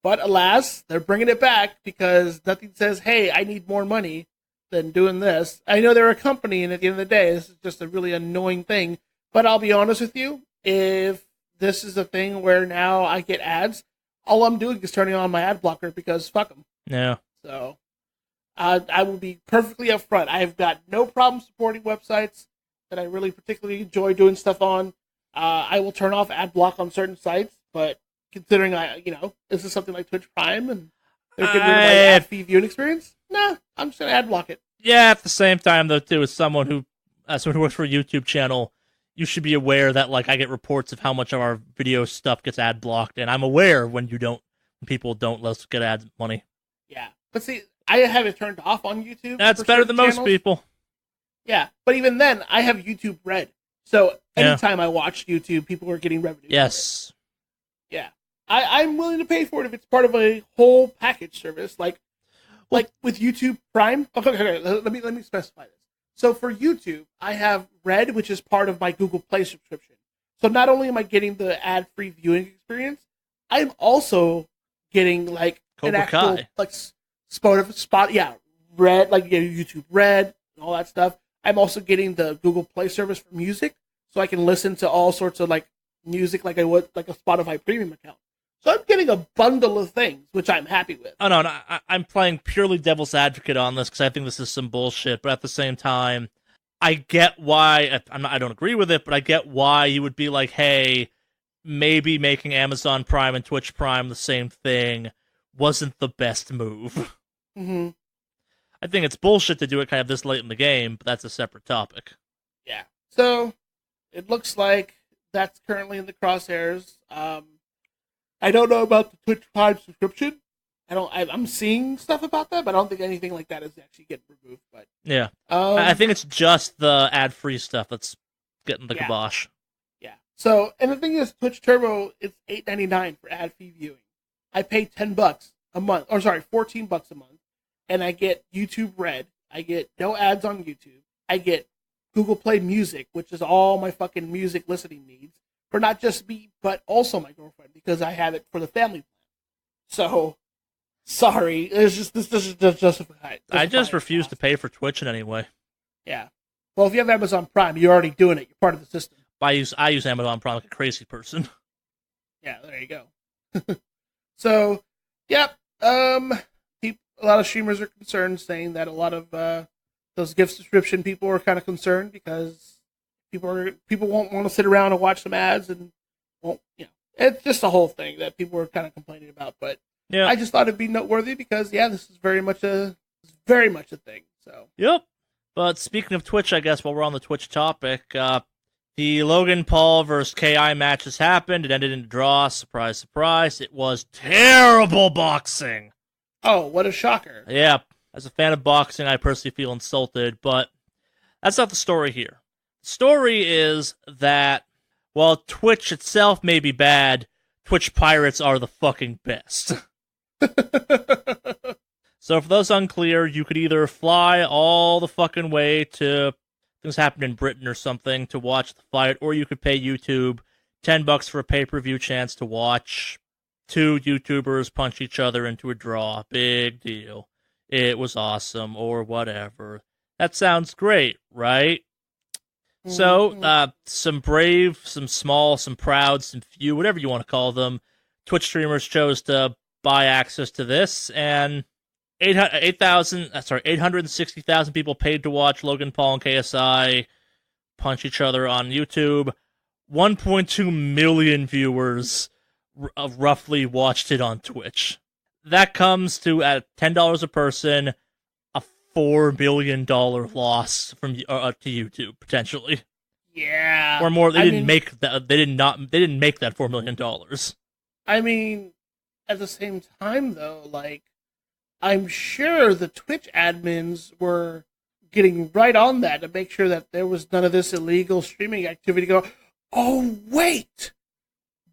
but alas, they're bringing it back because nothing says, hey, I need more money than doing this. I know they're a company, and at the end of the day, this is just a really annoying thing. But I'll be honest with you, if this is a thing where now I get ads, all I'm doing is turning on my ad blocker because fuck them. Yeah. So, I will be perfectly upfront. I've got no problem supporting websites that I really particularly enjoy doing stuff on. I will turn off ad block on certain sites, but considering this is something like Twitch Prime and they're getting rid of my ad-free viewing experience, nah, I'm just gonna ad block it. Yeah, at the same time though, too, as someone who works for a YouTube channel, you should be aware that I get reports of how much of our video stuff gets ad blocked, and I'm aware when people don't let us get ad money. Yeah, but see, I have it turned off on YouTube. That's better than most people. Yeah, but even then, I have YouTube Red, so anytime I watch YouTube, people are getting revenue. Yes. Yeah, I'm willing to pay for it if it's part of a whole package service, like with YouTube Prime. Okay, let me specify this. So for YouTube, I have Red, which is part of my Google Play subscription. So not only am I getting the ad-free viewing experience, I'm also getting an actual spot. Yeah, Red, YouTube Red and all that stuff. I'm also getting the Google Play service for music, so I can listen to all sorts of music like I would a Spotify Premium account. So I'm getting a bundle of things, which I'm happy with. Oh, no, I'm playing purely devil's advocate on this because I think this is some bullshit, but at the same time, I get why, I don't agree with it, but I get why you would be like, hey, maybe making Amazon Prime and Twitch Prime the same thing wasn't the best move. Mm-hmm. I think it's bullshit to do it kind of this late in the game, but that's a separate topic. Yeah. So, it looks like that's currently in the crosshairs. I don't know about the Twitch Prime subscription. I'm seeing stuff about that, but I don't think anything like that is actually getting removed. But yeah, I think it's just the ad-free stuff that's getting the kibosh. Yeah. So, and the thing is, Twitch Turbo is $8.99 for ad-free viewing. I pay $10 a month, or sorry, $14 a month, and I get YouTube Red. I get no ads on YouTube. I get Google Play Music, which is all my fucking music listening needs for not just me, but also my girlfriend, because I have it for the family plan. So, sorry, it's just this is just justified. I just refuse to pay for Twitch in any way. Yeah. Well, if you have Amazon Prime, you're already doing it. You're part of the system. I use Amazon Prime like a crazy person. Yeah, there you go. So, yep. A lot of streamers are concerned, saying that a lot of those gift subscription people are kind of concerned because people won't want to sit around and watch some ads and won't, it's just a whole thing that people are kind of complaining about. But yeah, I just thought it'd be noteworthy because this is very much a thing. So yep. But speaking of Twitch, I guess while we're on the Twitch topic, the Logan Paul versus KI match has happened. It ended in a draw. Surprise, surprise. It was terrible boxing. Oh, what a shocker. Yeah. As a fan of boxing, I personally feel insulted, but that's not the story here. The story is that while Twitch itself may be bad, Twitch pirates are the fucking best. So for those unclear, you could either fly all the fucking way to things happened in Britain or something to watch the fight, or you could pay YouTube $10 for a pay-per-view chance to watch two YouTubers punch each other into a draw. Big deal. It was awesome, or whatever. That sounds great, right? Mm-hmm. So, some brave, some small, some proud, some few, whatever you want to call them, Twitch streamers chose to buy access to this, and 860,000 people paid to watch Logan Paul and KSI punch each other on YouTube. 1.2 million viewers roughly watched it on Twitch. That comes to, at $10 a person, a $4 million loss from to YouTube potentially. Yeah, or more. They didn't make that $4 million. I mean, at the same time, though, like, I'm sure the Twitch admins were getting right on that to make sure that there was none of this illegal streaming activity going. Oh, wait!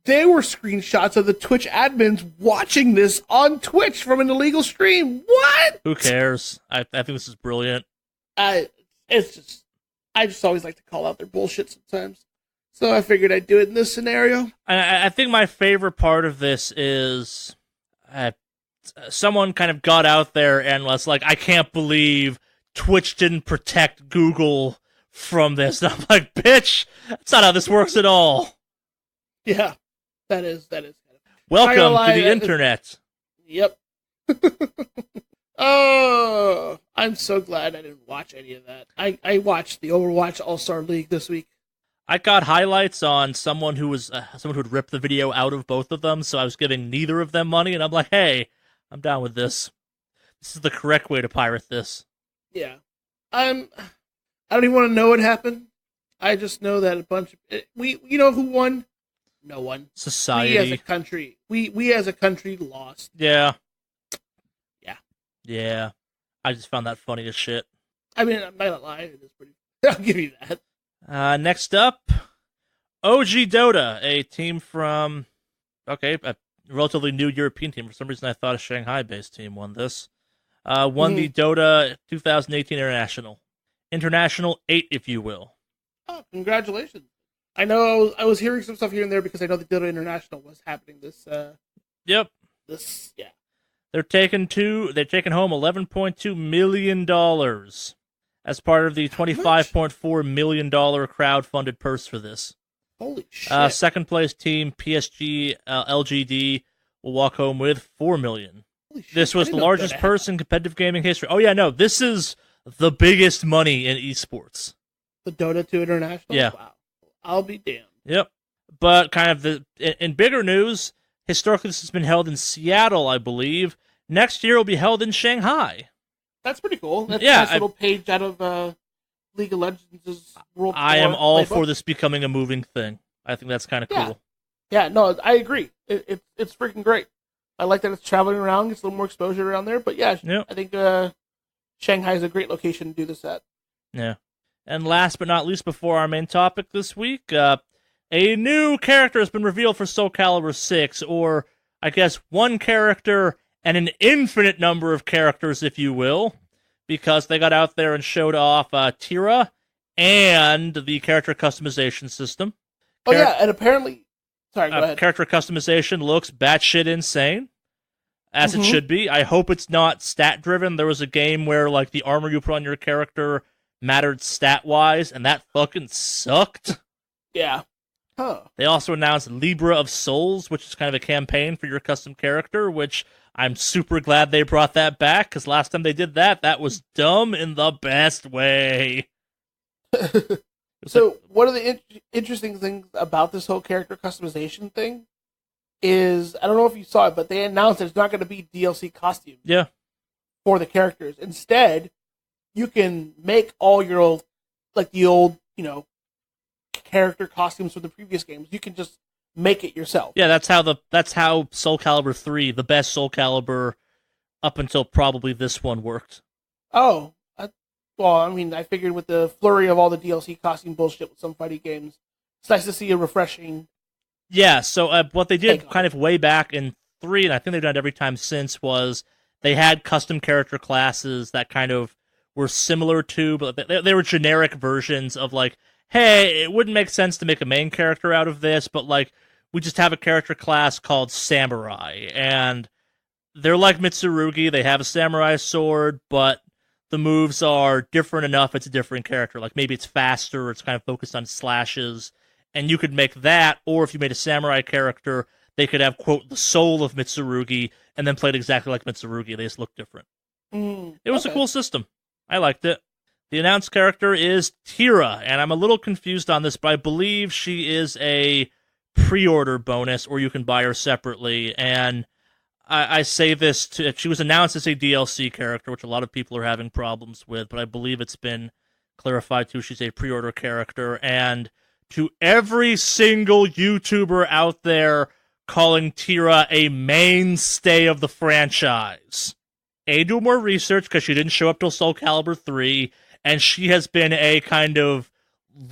There were screenshots of the Twitch admins watching this on Twitch from an illegal stream. What? Who cares? I think this is brilliant. I just always like to call out their bullshit sometimes. So I figured I'd do it in this scenario. I think my favorite part of this is someone kind of got out there and was like, I can't believe Twitch didn't protect Google from this. And I'm like, bitch, that's not how this works at all. Yeah, that is. Welcome to the internet. Yep. Oh, I'm so glad I didn't watch any of that. I watched the Overwatch All-Star League this week. I got highlights on someone who had ripped the video out of both of them, so I was giving neither of them money, and I'm like, hey, I'm down with this. This is the correct way to pirate this. Yeah. I don't even want to know what happened. I just know that a bunch of... you know who won? No one. Society. We as a country. We as a country lost. Yeah. Yeah. Yeah. I just found that funny as shit. I mean, I'm not gonna lie. It is pretty... I'll give you that. Next up, OG Dota, a team from... Okay, a relatively new European team. For some reason, I thought a Shanghai-based team won this. Won the Dota 2018 International. International 8, if you will. Oh, congratulations. I know I was hearing some stuff here and there because I know the Dota International was happening this... Yep. Yeah. They're taking home $11.2 million as part of the $25.4 million crowd-funded purse for this. Holy shit. Second place team, PSG LGD, will walk home with $4 million. This was the largest purse in competitive gaming history. Oh yeah, no, this is the biggest money in esports. The Dota 2 International? Yeah. Wow. I'll be damned. Yep. But kind of in bigger news, historically this has been held in Seattle, I believe. Next year it will be held in Shanghai. That's pretty cool. That's a nice little page out of League of Legends' World I am all for this becoming a moving thing. I think that's kind of cool. Yeah, no, I agree. It's freaking great. I like that it's traveling around, gets a little more exposure around there. But yeah, yep. I think Shanghai is a great location to do this at. Yeah. And last but not least, before our main topic this week, a new character has been revealed for Soul Calibur 6, or I guess one character and an infinite number of characters, if you will, because they got out there and showed off Tira and the character customization system. Oh yeah, and apparently, sorry, go ahead. Character customization looks batshit insane, as it should be. I hope it's not stat driven. There was a game where like the armor you put on your character mattered stat wise, and that fucking sucked. Yeah. Huh. They also announced Libra of Souls, which is kind of a campaign for your custom character, which I'm super glad they brought that back, because last time they did that, that was dumb in the best way. So, one of the interesting things about this whole character customization thing is, I don't know if you saw it, but they announced there's not going to be DLC costumes for the characters. Instead, you can make all your old, like the old, character costumes from the previous games. You can just make it yourself. Yeah, that's how Soul Calibur 3, the best Soul Calibur up until probably this one, worked. Oh, well, I mean, I figured with the flurry of all the DLC costume bullshit with some fighting games, it's nice to see a refreshing. Yeah, so what they did kind of way back in 3, and I think they've done it every time since, was they had custom character classes that kind of were similar to, but they were generic versions of like, hey, it wouldn't make sense to make a main character out of this, but like, we just have a character class called Samurai, and they're like Mitsurugi. They have a samurai sword, but the moves are different enough it's a different character. Like, maybe it's faster, or it's kind of focused on slashes, and you could make that, or if you made a samurai character, they could have, quote, the soul of Mitsurugi, and then played exactly like Mitsurugi. They just look different. It was a cool system. I liked it. The announced character is Tira, and I'm a little confused on this, but I believe she is a pre-order bonus, or you can buy her separately, and I say this to, she was announced as a DLC character, which a lot of people are having problems with, but I believe it's been clarified too, she's a pre-order character, and to every single YouTuber out there calling Tira a mainstay of the franchise, do more research, because she didn't show up till Soul Calibur 3, and she has been a kind of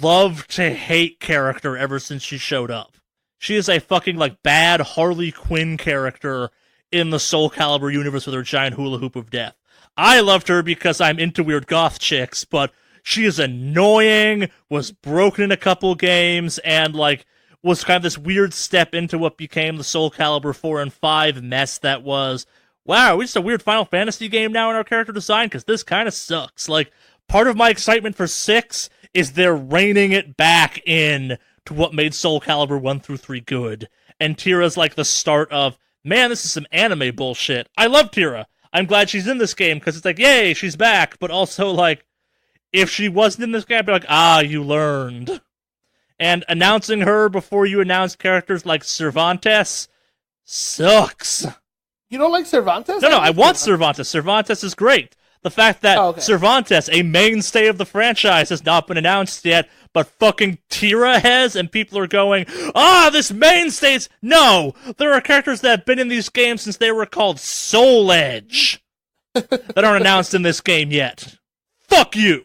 love-to-hate character ever since she showed up. She is a fucking, like, bad Harley Quinn character in the Soul Calibur universe with her giant hula hoop of death. I loved her because I'm into weird goth chicks, but she is annoying, was broken in a couple games, and, like, was kind of this weird step into what became the Soul Calibur 4 and 5 mess that was, wow, are we just a weird Final Fantasy game now in our character design? Because this kind of sucks. Like, part of my excitement for 6 is they're reining it back in to what made Soul Calibur 1 through 3 good. And Tira's like the start of, man, this is some anime bullshit. I love Tira. I'm glad she's in this game, because it's like, yay, she's back. But also, like, if she wasn't in this game, I'd be like, you learned. And announcing her before you announced characters like Cervantes sucks. You don't like Cervantes? No, I want Cervantes. Cervantes is great. The fact that Cervantes, a mainstay of the franchise, has not been announced yet, but fucking Tira has, and people are going, this mainstays! No! There are characters that have been in these games since they were called Soul Edge that aren't announced in this game yet. Fuck you!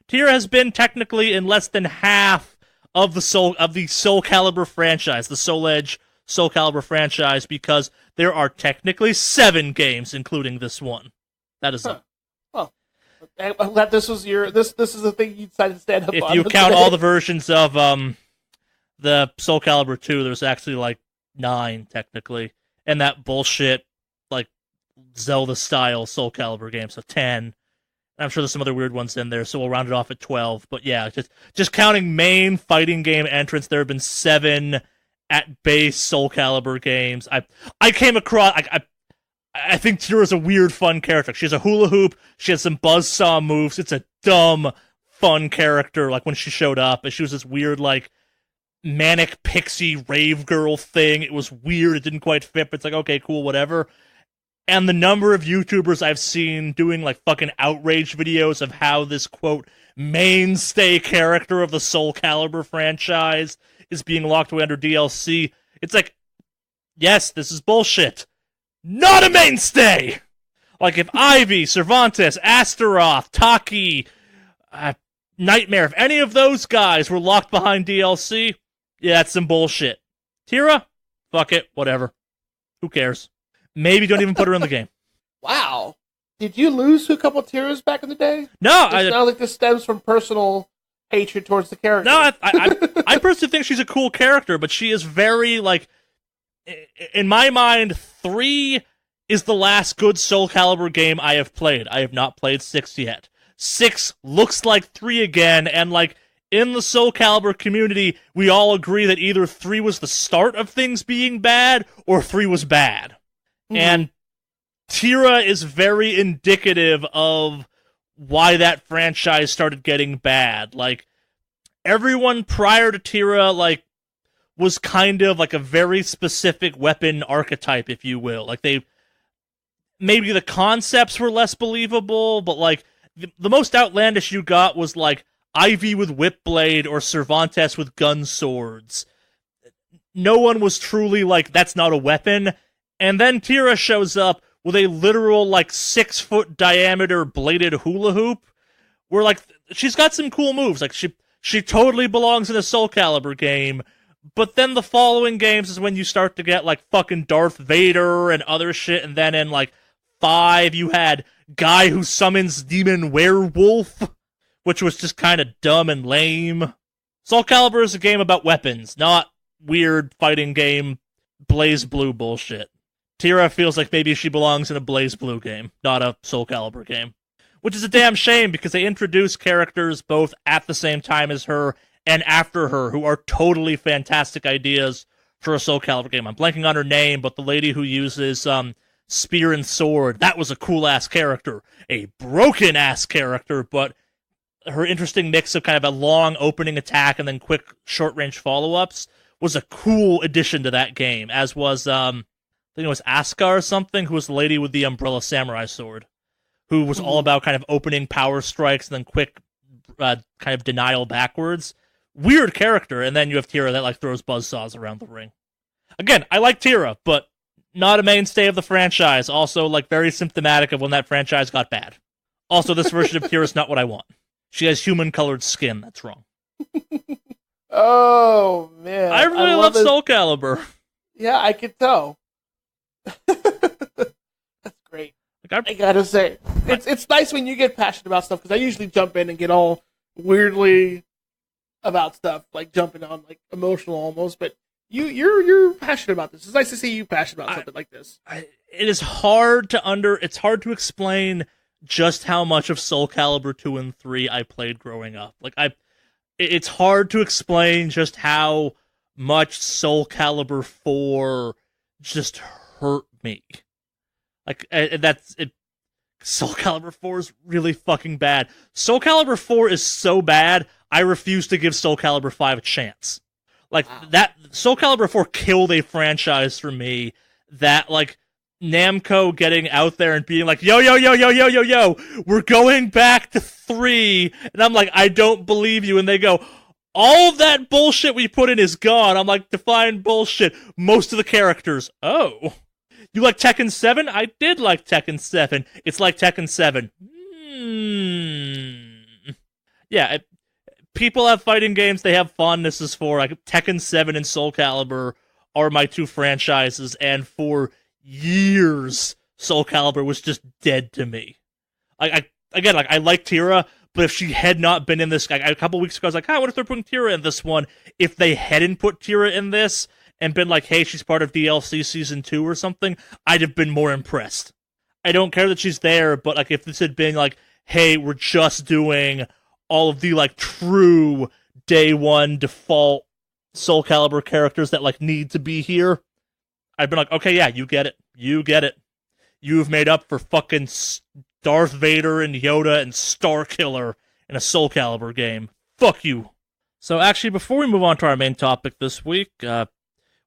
Tira has been technically in less than half of the Soul Calibur franchise, the Soul Edge Soul Calibur franchise, because there are technically 7 games, including this one. That is I'm glad this was this is the thing you decided to stand up on. If you count all the versions of the Soul Calibur 2, there's actually like 9 technically, and that bullshit like Zelda style Soul Calibur game, so 10. I'm sure there's some other weird ones in there, so we'll round it off at 12. But yeah, just counting main fighting game entrants, there have been 7 at base Soul Calibur games. I came across I think Tira's a weird, fun character. She has a hula hoop. She has some buzzsaw moves. It's a dumb, fun character. Like, when she showed up, and she was this weird, like, manic pixie rave girl thing. It was weird. It didn't quite fit, but it's like, okay, cool, whatever. And the number of YouTubers I've seen doing, like, fucking outrage videos of how this, quote, mainstay character of the Soul Calibur franchise is being locked away under DLC. It's like, yes, this is bullshit. Not a mainstay! Like, if Ivy, Cervantes, Astaroth, Taki, Nightmare, if any of those guys were locked behind DLC, yeah, that's some bullshit. Tira? Fuck it, whatever. Who cares? Maybe don't even put her in the game. Wow. Did you lose to a couple of Tiras back in the day? No, It's not like this stems from personal hatred towards the character. No, I personally think she's a cool character, but she is very, like, in my mind, 3 is the last good Soul Calibur game I have played. I have not played 6 yet. 6 looks like 3 again, and, like, in the Soul Calibur community, we all agree that either 3 was the start of things being bad, or 3 was bad. Mm-hmm. And Tira is very indicative of why that franchise started getting bad. Like, everyone prior to Tira, like, was kind of like a very specific weapon archetype, if you will. Like, maybe the concepts were less believable, but, like, the most outlandish you got was, like, Ivy with Whipblade or Cervantes with gun swords. No one was truly like, that's not a weapon. And then Tira shows up with a literal, like, 6-foot diameter bladed hula hoop, where, like, she's got some cool moves. Like, she totally belongs in a Soul Calibur game, but then the following games is when you start to get, like, fucking Darth Vader and other shit, and then in, like, 5, you had guy who summons demon werewolf, which was just kind of dumb and lame. Soul Calibur is a game about weapons, not weird fighting game Blaze Blue bullshit. Tira feels like maybe she belongs in a Blaze Blue game, not a Soul Calibur game. Which is a damn shame, because they introduce characters both at the same time as her and after her who are totally fantastic ideas for a Soul Calibur game. I'm blanking on her name, but the lady who uses spear and sword, that was a cool-ass character. A broken-ass character, but her interesting mix of kind of a long opening attack and then quick short-range follow-ups was a cool addition to that game, as was, I think it was Asuka or something, who was the lady with the umbrella samurai sword, who was all about kind of opening power strikes and then quick kind of denial backwards. Weird character, and then you have Tira that, like, throws buzzsaws around the ring. Again, I like Tira, but not a mainstay of the franchise. Also, like, very symptomatic of when that franchise got bad. Also, this version of Tira is not what I want. She has human-colored skin. That's wrong. Oh, man. I really love Soul Calibur. Yeah, I could tell. That's great. Like, I gotta say, it's nice when you get passionate about stuff, because I usually jump in and get all weirdly about stuff, like jumping on, like, emotional almost, but you're passionate about this. It's nice to see you passionate about something like this. It is hard to explain just how much of Soul Calibur 2 and 3 I played growing up. Like, it's hard to explain just how much Soul Calibur 4 just hurt me. Like, that's it. Soul Calibur 4 is really fucking bad. Soul Calibur 4 is so bad, I refuse to give Soul Calibur 5 a chance. Like, that Soul Calibur 4 killed a franchise for me that, like, Namco getting out there and being like, yo, we're going back to 3. And I'm like, I don't believe you. And they go, all of that bullshit we put in is gone. I'm like, define bullshit. Most of the characters. Oh. You like Tekken 7? I did like Tekken 7. It's like Tekken 7. Yeah, people have fighting games they have fondnesses for. Like, Tekken 7 and Soul Calibur are my 2 franchises, and for years, Soul Calibur was just dead to me. I like Tira, but if she had not been in this, a couple weeks ago, I was like, what if they're putting Tira in this one? If they hadn't put Tira in this, and been like, hey, she's part of DLC Season 2 or something, I'd have been more impressed. I don't care that she's there, but, like, if this had been like, hey, we're just doing all of the, like, true day one default Soul Calibur characters that, like, need to be here, I've been like, okay, yeah, you get it. You've made up for fucking Darth Vader and Yoda and Starkiller in a Soul Calibur game. Fuck you. So actually, before we move on to our main topic this week,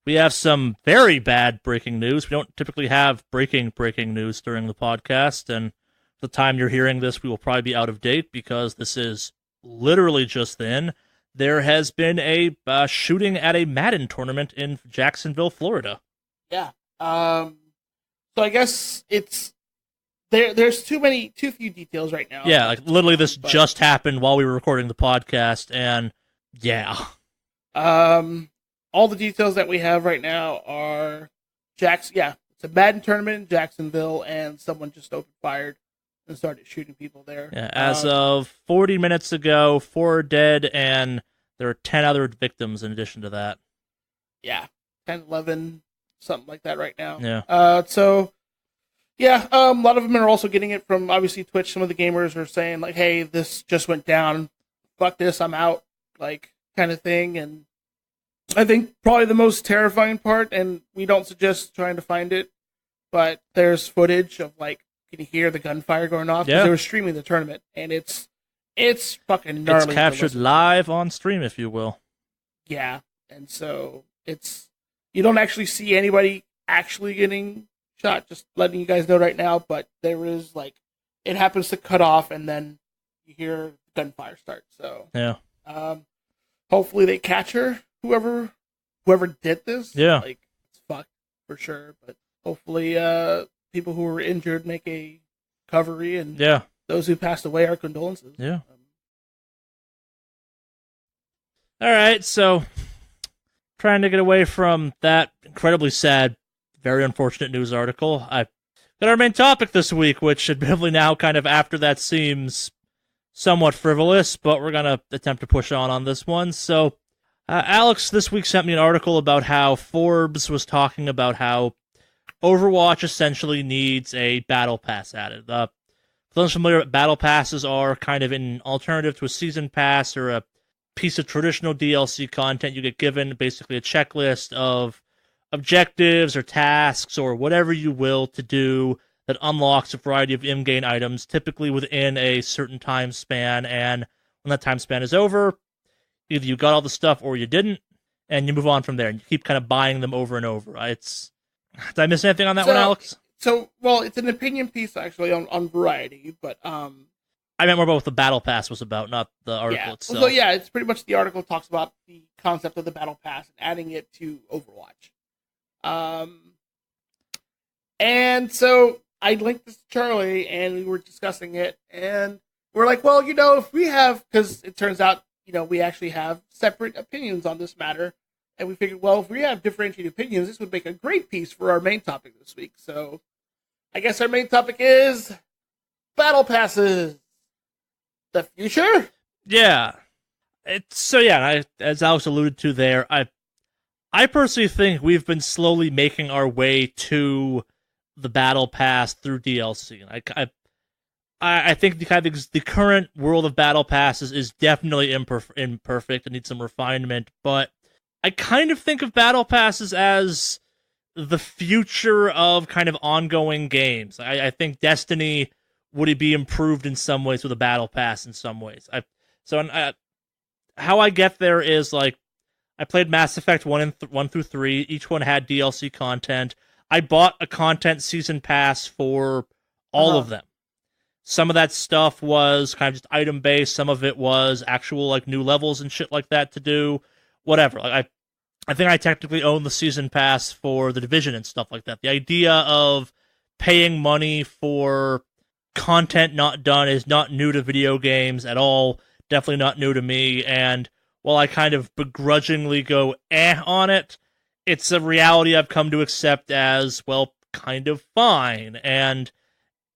we have some very bad breaking news. We don't typically have breaking news during the podcast, and the time you're hearing this, we will probably be out of date, because this is literally just then. There has been a shooting at a Madden tournament in Jacksonville, Florida. Yeah. So I guess it's there's too few details right now. Yeah, like, literally this just happened while we were recording the podcast, and yeah. All the details that we have right now are it's a Madden tournament in Jacksonville, and someone just opened fired and started shooting people there. Yeah, as of 40 minutes ago, 4 are dead, and there are 10 other victims in addition to that. Yeah, 10, 11, something like that right now. Yeah. So, yeah, a lot of them are also getting it from, obviously, Twitch. Some of the gamers are saying, like, hey, this just went down. Fuck this, I'm out, like, kind of thing. And I think probably the most terrifying part, and we don't suggest trying to find it, but there's footage of, like, you can hear the gunfire going off because they were streaming the tournament, and it's fucking gnarly. It's captured live on stream, if you will. Yeah, and so you don't actually see anybody actually getting shot, just letting you guys know right now, but there is, like, it happens to cut off, and then you hear gunfire start, so... Yeah. Hopefully they catch her, whoever did this. Yeah. Like, it's fucked, for sure, but hopefully, people who were injured make a recovery, and those who passed away, our condolences. Yeah. All right, so trying to get away from that incredibly sad, very unfortunate news article, I got our main topic this week, which admittedly now kind of after that seems somewhat frivolous, but we're going to attempt to push on this one. So Alex this week sent me an article about how Forbes was talking about how Overwatch essentially needs a battle pass added. For those familiar, battle passes are kind of an alternative to a season pass or a piece of traditional DLC content. You get given basically a checklist of objectives or tasks or whatever you will to do that unlocks a variety of in-game items, typically within a certain time span. And when that time span is over, either you got all the stuff or you didn't, and you move on from there. And you keep kind of buying them over and over. Did I miss anything on that one, Alex? So, well, it's an opinion piece, actually, on variety, but... I meant more about what the Battle Pass was about, not the article itself. So, yeah, it's pretty much the article talks about the concept of the Battle Pass and adding it to Overwatch. And so I linked this to Charlie, and we were discussing it, and we're like, well, if we have... Because it turns out, we actually have separate opinions on this matter. And we figured, well, if we have differentiated opinions, this would make a great piece for our main topic this week. So I guess our main topic is Battle Passes. The future? Yeah. As Alex alluded to there, I personally think we've been slowly making our way to the Battle Pass through DLC. I think the current world of Battle Passes is definitely imperfect and needs some refinement, but I kind of think of Battle Passes as the future of kind of ongoing games. I think Destiny would be improved in some ways with a Battle Pass in some ways. How I get there is, like, I played Mass Effect 1 through 3. Each one had DLC content. I bought a content season pass for all of them. Some of that stuff was kind of just item-based. Some of it was actual, like, new levels and shit like that to do. Whatever. Like, I think I technically own the season pass for The Division and stuff like that. The idea of paying money for content not done is not new to video games at all. Definitely not new to me. And while I kind of begrudgingly go on it, it's a reality I've come to accept as, well, kind of fine. And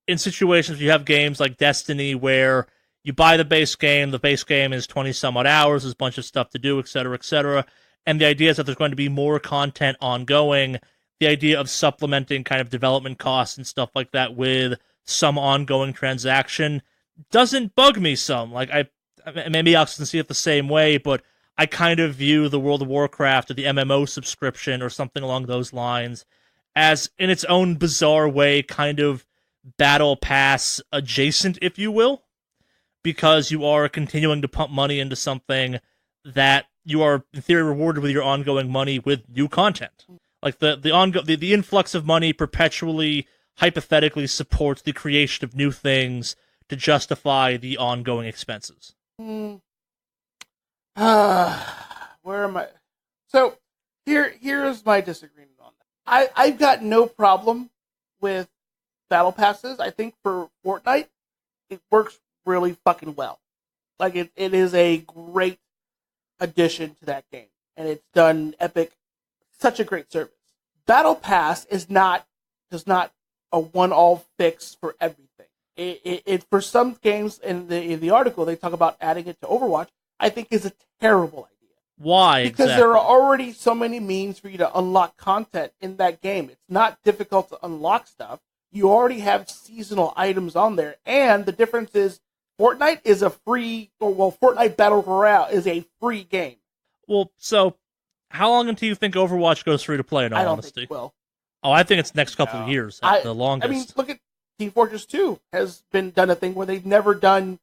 in situations where you have games like Destiny where you buy the base game is 20 some odd hours, there's a bunch of stuff to do, etc., and the idea is that there's going to be more content ongoing, the idea of supplementing kind of development costs and stuff like that with some ongoing transaction doesn't bug me some. Like, maybe Alex can see it the same way, but I kind of view the World of Warcraft or the MMO subscription or something along those lines as, in its own bizarre way, kind of Battle Pass adjacent, if you will, because you are continuing to pump money into something that you are, in theory, rewarded with your ongoing money with new content. Like, the influx of money perpetually, hypothetically, supports the creation of new things to justify the ongoing expenses. Where am I? So, here's my disagreement on that. I've got no problem with Battle Passes. I think for Fortnite, it works really fucking well. Like, it is a great addition to that game, and it's done Epic such a great service. Battle Pass does not a one-all fix for everything. it for some games in the article they talk about adding it to Overwatch. I think is a terrible idea. Why? Because exactly? there are already so many means for you to unlock content in that game. It's not difficult to unlock stuff. You already have seasonal items on there, and the difference is Fortnite is a free. Well, Fortnite Battle Royale is a free game. Well, so how long until you think Overwatch goes free to play? In all I don't honesty, think it will. Oh, I think it's next couple of years at the longest. I mean, look at Team Fortress 2 has done a thing where they've never done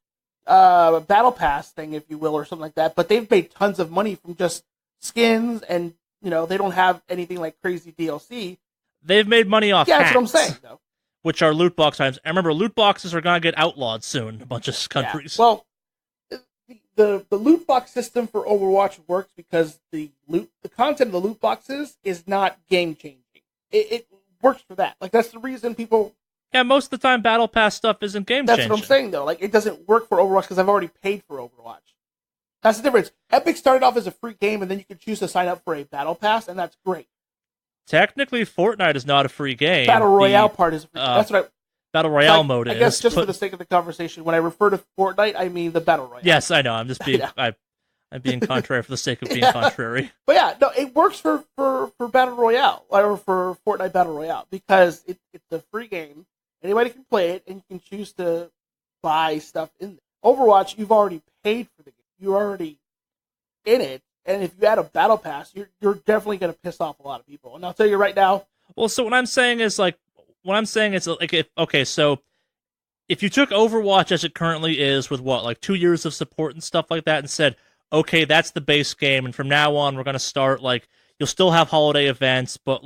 a battle pass thing, if you will, or something like that. But they've made tons of money from just skins, and they don't have anything like crazy DLC. They've made money off. Yeah, hacks, that's what I'm saying, though. Which are loot box items. I remember loot boxes are gonna get outlawed soon in a bunch of countries. Yeah. Well, the loot box system for Overwatch works because the content of the loot boxes is not game changing. It works for that. Like, that's the reason people. Yeah, most of the time, Battle Pass stuff isn't game changing. That's what I'm saying, though. Like, it doesn't work for Overwatch because I've already paid for Overwatch. That's the difference. Epic started off as a free game, and then you could choose to sign up for a Battle Pass, and that's great. Technically, Fortnite is not a free game. Battle Royale part is a free game. That's what Battle Royale mode is. I guess just for the sake of the conversation, when I refer to Fortnite, I mean the Battle Royale. Yes, I know. I'm just being... I'm being contrary for the sake of being contrary. But yeah, no, it works for Battle Royale, or for Fortnite Battle Royale, because it's a free game. Anybody can play it, and you can choose to buy stuff in there. Overwatch, you've already paid for the game. You're already in it, and if you add a Battle Pass, you're definitely going to piss off a lot of people. And I'll tell you right now. Well, so what I'm saying is, okay, so if you took Overwatch as it currently is with 2 years of support and stuff like that and said, okay, that's the base game, and from now on we're going to start, you'll still have holiday events, but,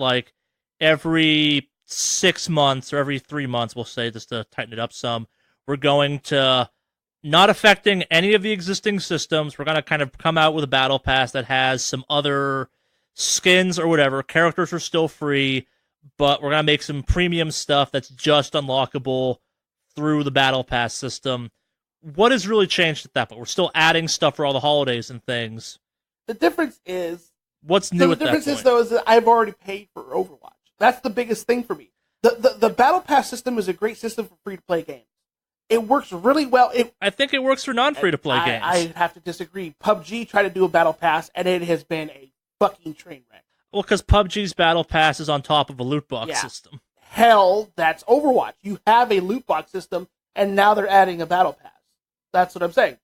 every 6 months or every 3 months, we'll say, just to tighten it up some, we're going to, not affecting any of the existing systems, we're going to kind of come out with a battle pass that has some other skins or whatever. Characters are still free, but we're going to make some premium stuff that's just unlockable through the battle pass system. What has really changed at that point? We're still adding stuff for all the holidays and things. The difference is... What's new at that point? The difference is that I've already paid for Overwatch. That's the biggest thing for me. The Battle Pass system is a great system for free-to-play games. It works really well. I think it works for non-free-to-play games. I have to disagree. PUBG tried to do a Battle Pass, and it has been a fucking train wreck. Well, because PUBG's Battle Pass is on top of a loot box system. Hell, that's Overwatch. You have a loot box system, and now they're adding a Battle Pass. That's what I'm saying.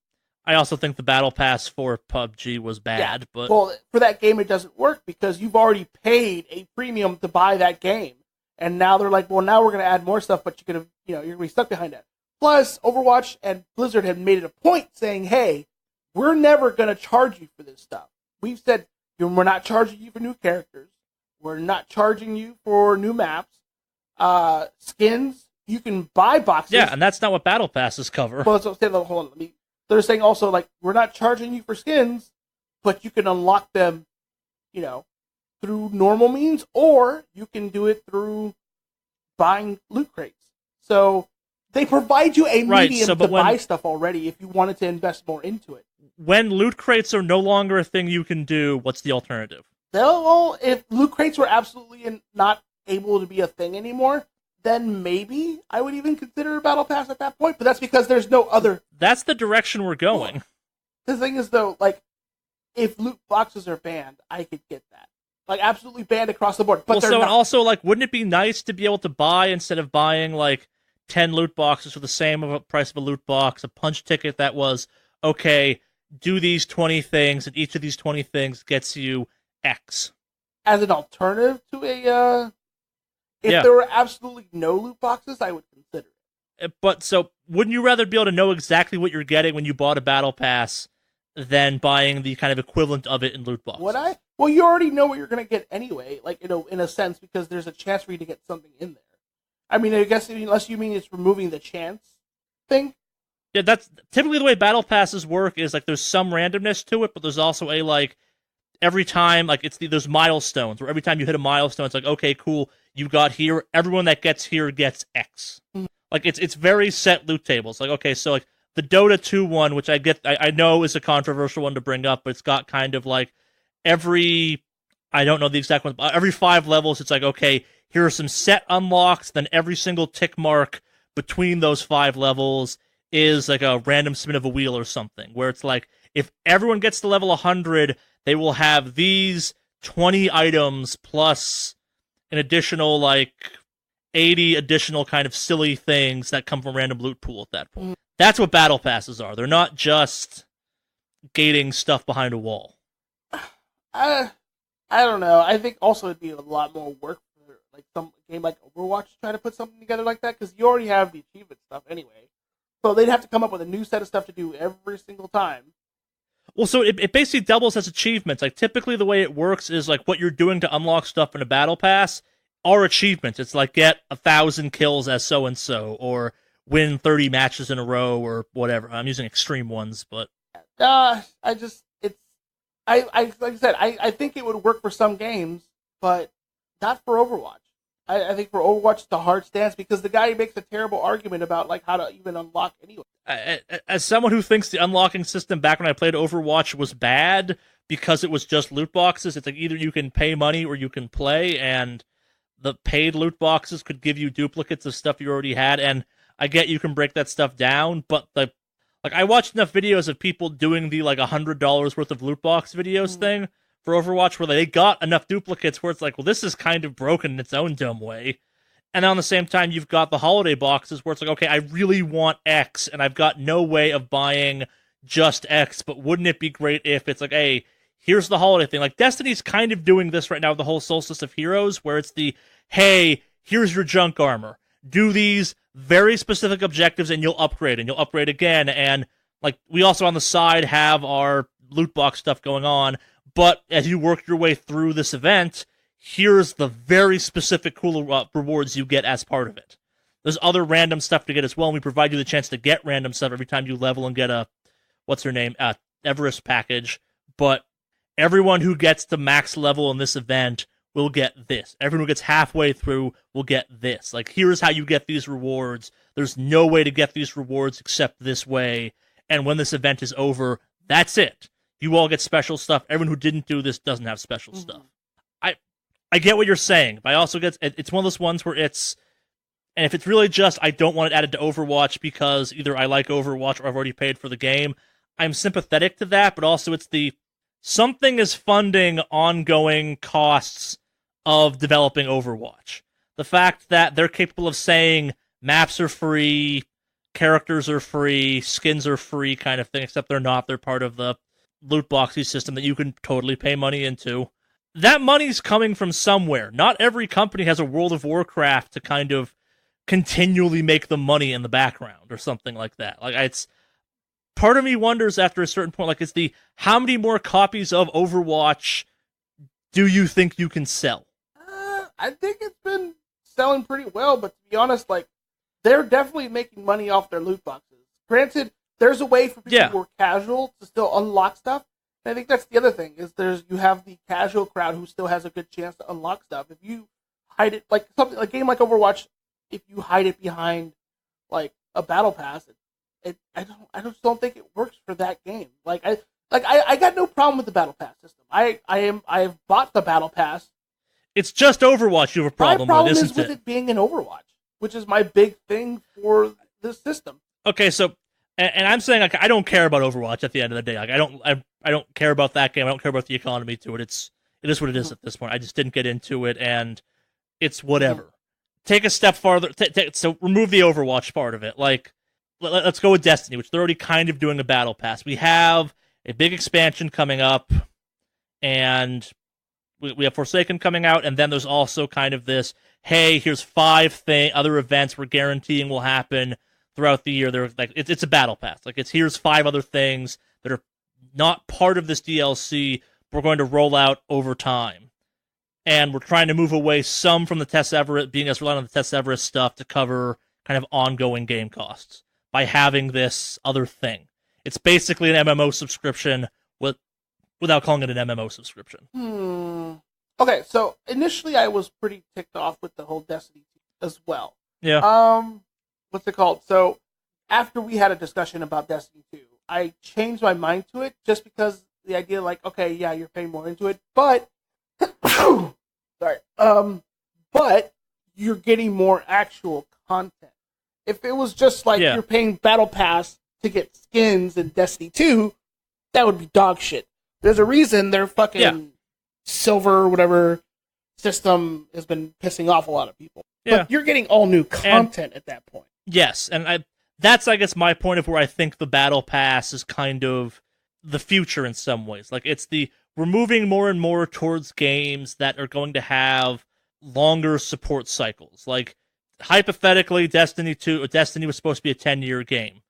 I also think the Battle Pass for PUBG was bad. But well, for that game, it doesn't work because you've already paid a premium to buy that game. And now they're like, well, now we're going to add more stuff, but you're going to be stuck behind that. Plus, Overwatch and Blizzard have made it a point saying, hey, we're never going to charge you for this stuff. We've said, we're not charging you for new characters. We're not charging you for new maps. Skins. You can buy boxes. Yeah, and that's not what Battle Passes cover. Well, so hold on. They're saying also, we're not charging you for skins, but you can unlock them, through normal means, or you can do it through buying loot crates. So they provide you a medium to buy stuff already if you wanted to invest more into it. When loot crates are no longer a thing you can do, what's the alternative? Well, if loot crates were absolutely not able to be a thing anymore, then maybe I would even consider a Battle Pass at that point, but that's because there's no other... That's the direction we're going. The thing is, though, if loot boxes are banned, I could get that. Absolutely banned across the board, but they're not. And also, wouldn't it be nice to be able to buy, instead of buying, 10 loot boxes for the same price of a loot box, a punch ticket that was, okay, do these 20 things, and each of these 20 things gets you X. As an alternative to a... If there were absolutely no loot boxes, I would consider it. But, so, wouldn't you rather be able to know exactly what you're getting when you bought a Battle Pass than buying the kind of equivalent of it in loot boxes? Would I? Well, you already know what you're going to get anyway, in a sense, because there's a chance for you to get something in there. I mean, I guess unless you mean it's removing the chance thing. Yeah, that's typically the way Battle Passes work is, there's some randomness to it, but there's also a, every time, there's milestones, where every time you hit a milestone, it's okay, cool, you got here, everyone that gets here gets X. Mm-hmm. It's very set loot tables. Okay, so, the Dota 2 one, which I know is a controversial one to bring up, but it's got kind of, every, I don't know the exact one, but every 5 levels, it's okay, here are some set unlocks, then every single tick mark between those 5 levels is like a random spin of a wheel or something, where it's like, if everyone gets to level 100, they will have these 20 items plus an additional, like, 80 additional kind of silly things that come from random loot pool at that point. That's what battle passes are. They're not just gating stuff behind a wall. I don't know. I think also it'd be a lot more work for like some game like Overwatch to try to put something together like that, because you already have the achievement stuff anyway. So they'd have to come up with a new set of stuff to do every single time. Well, so it basically doubles as achievements. Like, typically the way it works is, like, what you're doing to unlock stuff in a battle pass are achievements. It's like, get 1,000 kills as so-and-so, or win 30 matches in a row, or whatever. I'm using extreme ones, but... like I said, I think it would work for some games, but not for Overwatch. I think for Overwatch it's a hard stance, because the guy makes a terrible argument about like how to even unlock anyway. As someone who thinks the unlocking system back when I played Overwatch was bad because it was just loot boxes, it's like either you can pay money or you can play, and the paid loot boxes could give you duplicates of stuff you already had, and I get you can break that stuff down, but I watched enough videos of people doing the like $100 worth of loot box videos thing for Overwatch, where they got enough duplicates where it's like, well, this is kind of broken in its own dumb way. And on the same time, you've got the holiday boxes where it's like, okay, I really want X, and I've got no way of buying just X, but wouldn't it be great if it's like, hey, here's the holiday thing. Like, Destiny's kind of doing this right now with the whole Solstice of Heroes, where it's the, hey, here's your junk armor. Do these very specific objectives, and you'll upgrade again. And, like, we also on the side have our loot box stuff going on, but as you work your way through this event, here's the very specific cool rewards you get as part of it. There's other random stuff to get as well, and we provide you the chance to get random stuff every time you level and get a, Everest package. But everyone who gets to max level in this event will get this. Everyone who gets halfway through will get this. Like, here's how you get these rewards. There's no way to get these rewards except this way. And when this event is over, that's it. You all get special stuff. Everyone who didn't do this doesn't have special stuff. I get what you're saying, but I also get it's one of those ones where it's, and if it's really just I don't want it added to Overwatch because either I like Overwatch or I've already paid for the game, I'm sympathetic to that, but also it's the something is funding ongoing costs of developing Overwatch. The fact that they're capable of saying maps are free, characters are free, skins are free kind of thing, except they're not. They're part of the loot boxy system that you can totally pay money into. That money's coming from somewhere. Not every company has a World of Warcraft to kind of continually make the money in the background or something like that. Like, it's part of me wonders after a certain point, like, it's the how many more copies of Overwatch do you think you can sell? I think it's been selling pretty well, but to be honest, like, they're definitely making money off their loot boxes. Granted, there's a way for people who are casual to still unlock stuff. And I think that's the other thing, is you have the casual crowd who still has a good chance to unlock stuff. If you hide it, like something like a game like Overwatch, if you hide it behind like a battle pass, I just don't think it works for that game. I got no problem with the battle pass system. I have bought the battle pass. It's just Overwatch you have a problem with, isn't it? My problem is with it being an Overwatch, which is my big thing for this system. Okay, so, and I'm saying, like, I don't care about Overwatch at the end of the day. Like, I don't care about that game. I don't care about the economy to it. It is what it is at this point. I just didn't get into it, and it's whatever. Take a step farther. So remove the Overwatch part of it. Like, let's go with Destiny, which they're already kind of doing a battle pass. We have a big expansion coming up, and we have Forsaken coming out, and then there's also kind of this, hey, here's 5 other events we're guaranteeing will happen throughout the year. They're like, it's a battle pass. Like, here's 5 other things that are not part of this DLC, but we're going to roll out over time. And we're trying to move away some from the Tess Everest, being as reliant on the Tess Everest stuff to cover kind of ongoing game costs by having this other thing. It's basically an MMO subscription without calling it an MMO subscription. Okay, so initially I was pretty ticked off with the whole Destiny as well. Yeah. What's it called? So after we had a discussion about Destiny 2, I changed my mind to it just because the idea, like, okay, yeah, you're paying more into it, but sorry, but you're getting more actual content. If it was just like you're paying Battle Pass to get skins in Destiny 2, that would be dog shit. There's a reason their fucking silver or whatever system has been pissing off a lot of people. Yeah. But you're getting all new content at that point. Yes, and that's, I guess, my point of where I think the Battle Pass is kind of the future in some ways. Like, we're moving more and more towards games that are going to have longer support cycles. Like, hypothetically, Destiny was supposed to be a 10-year game.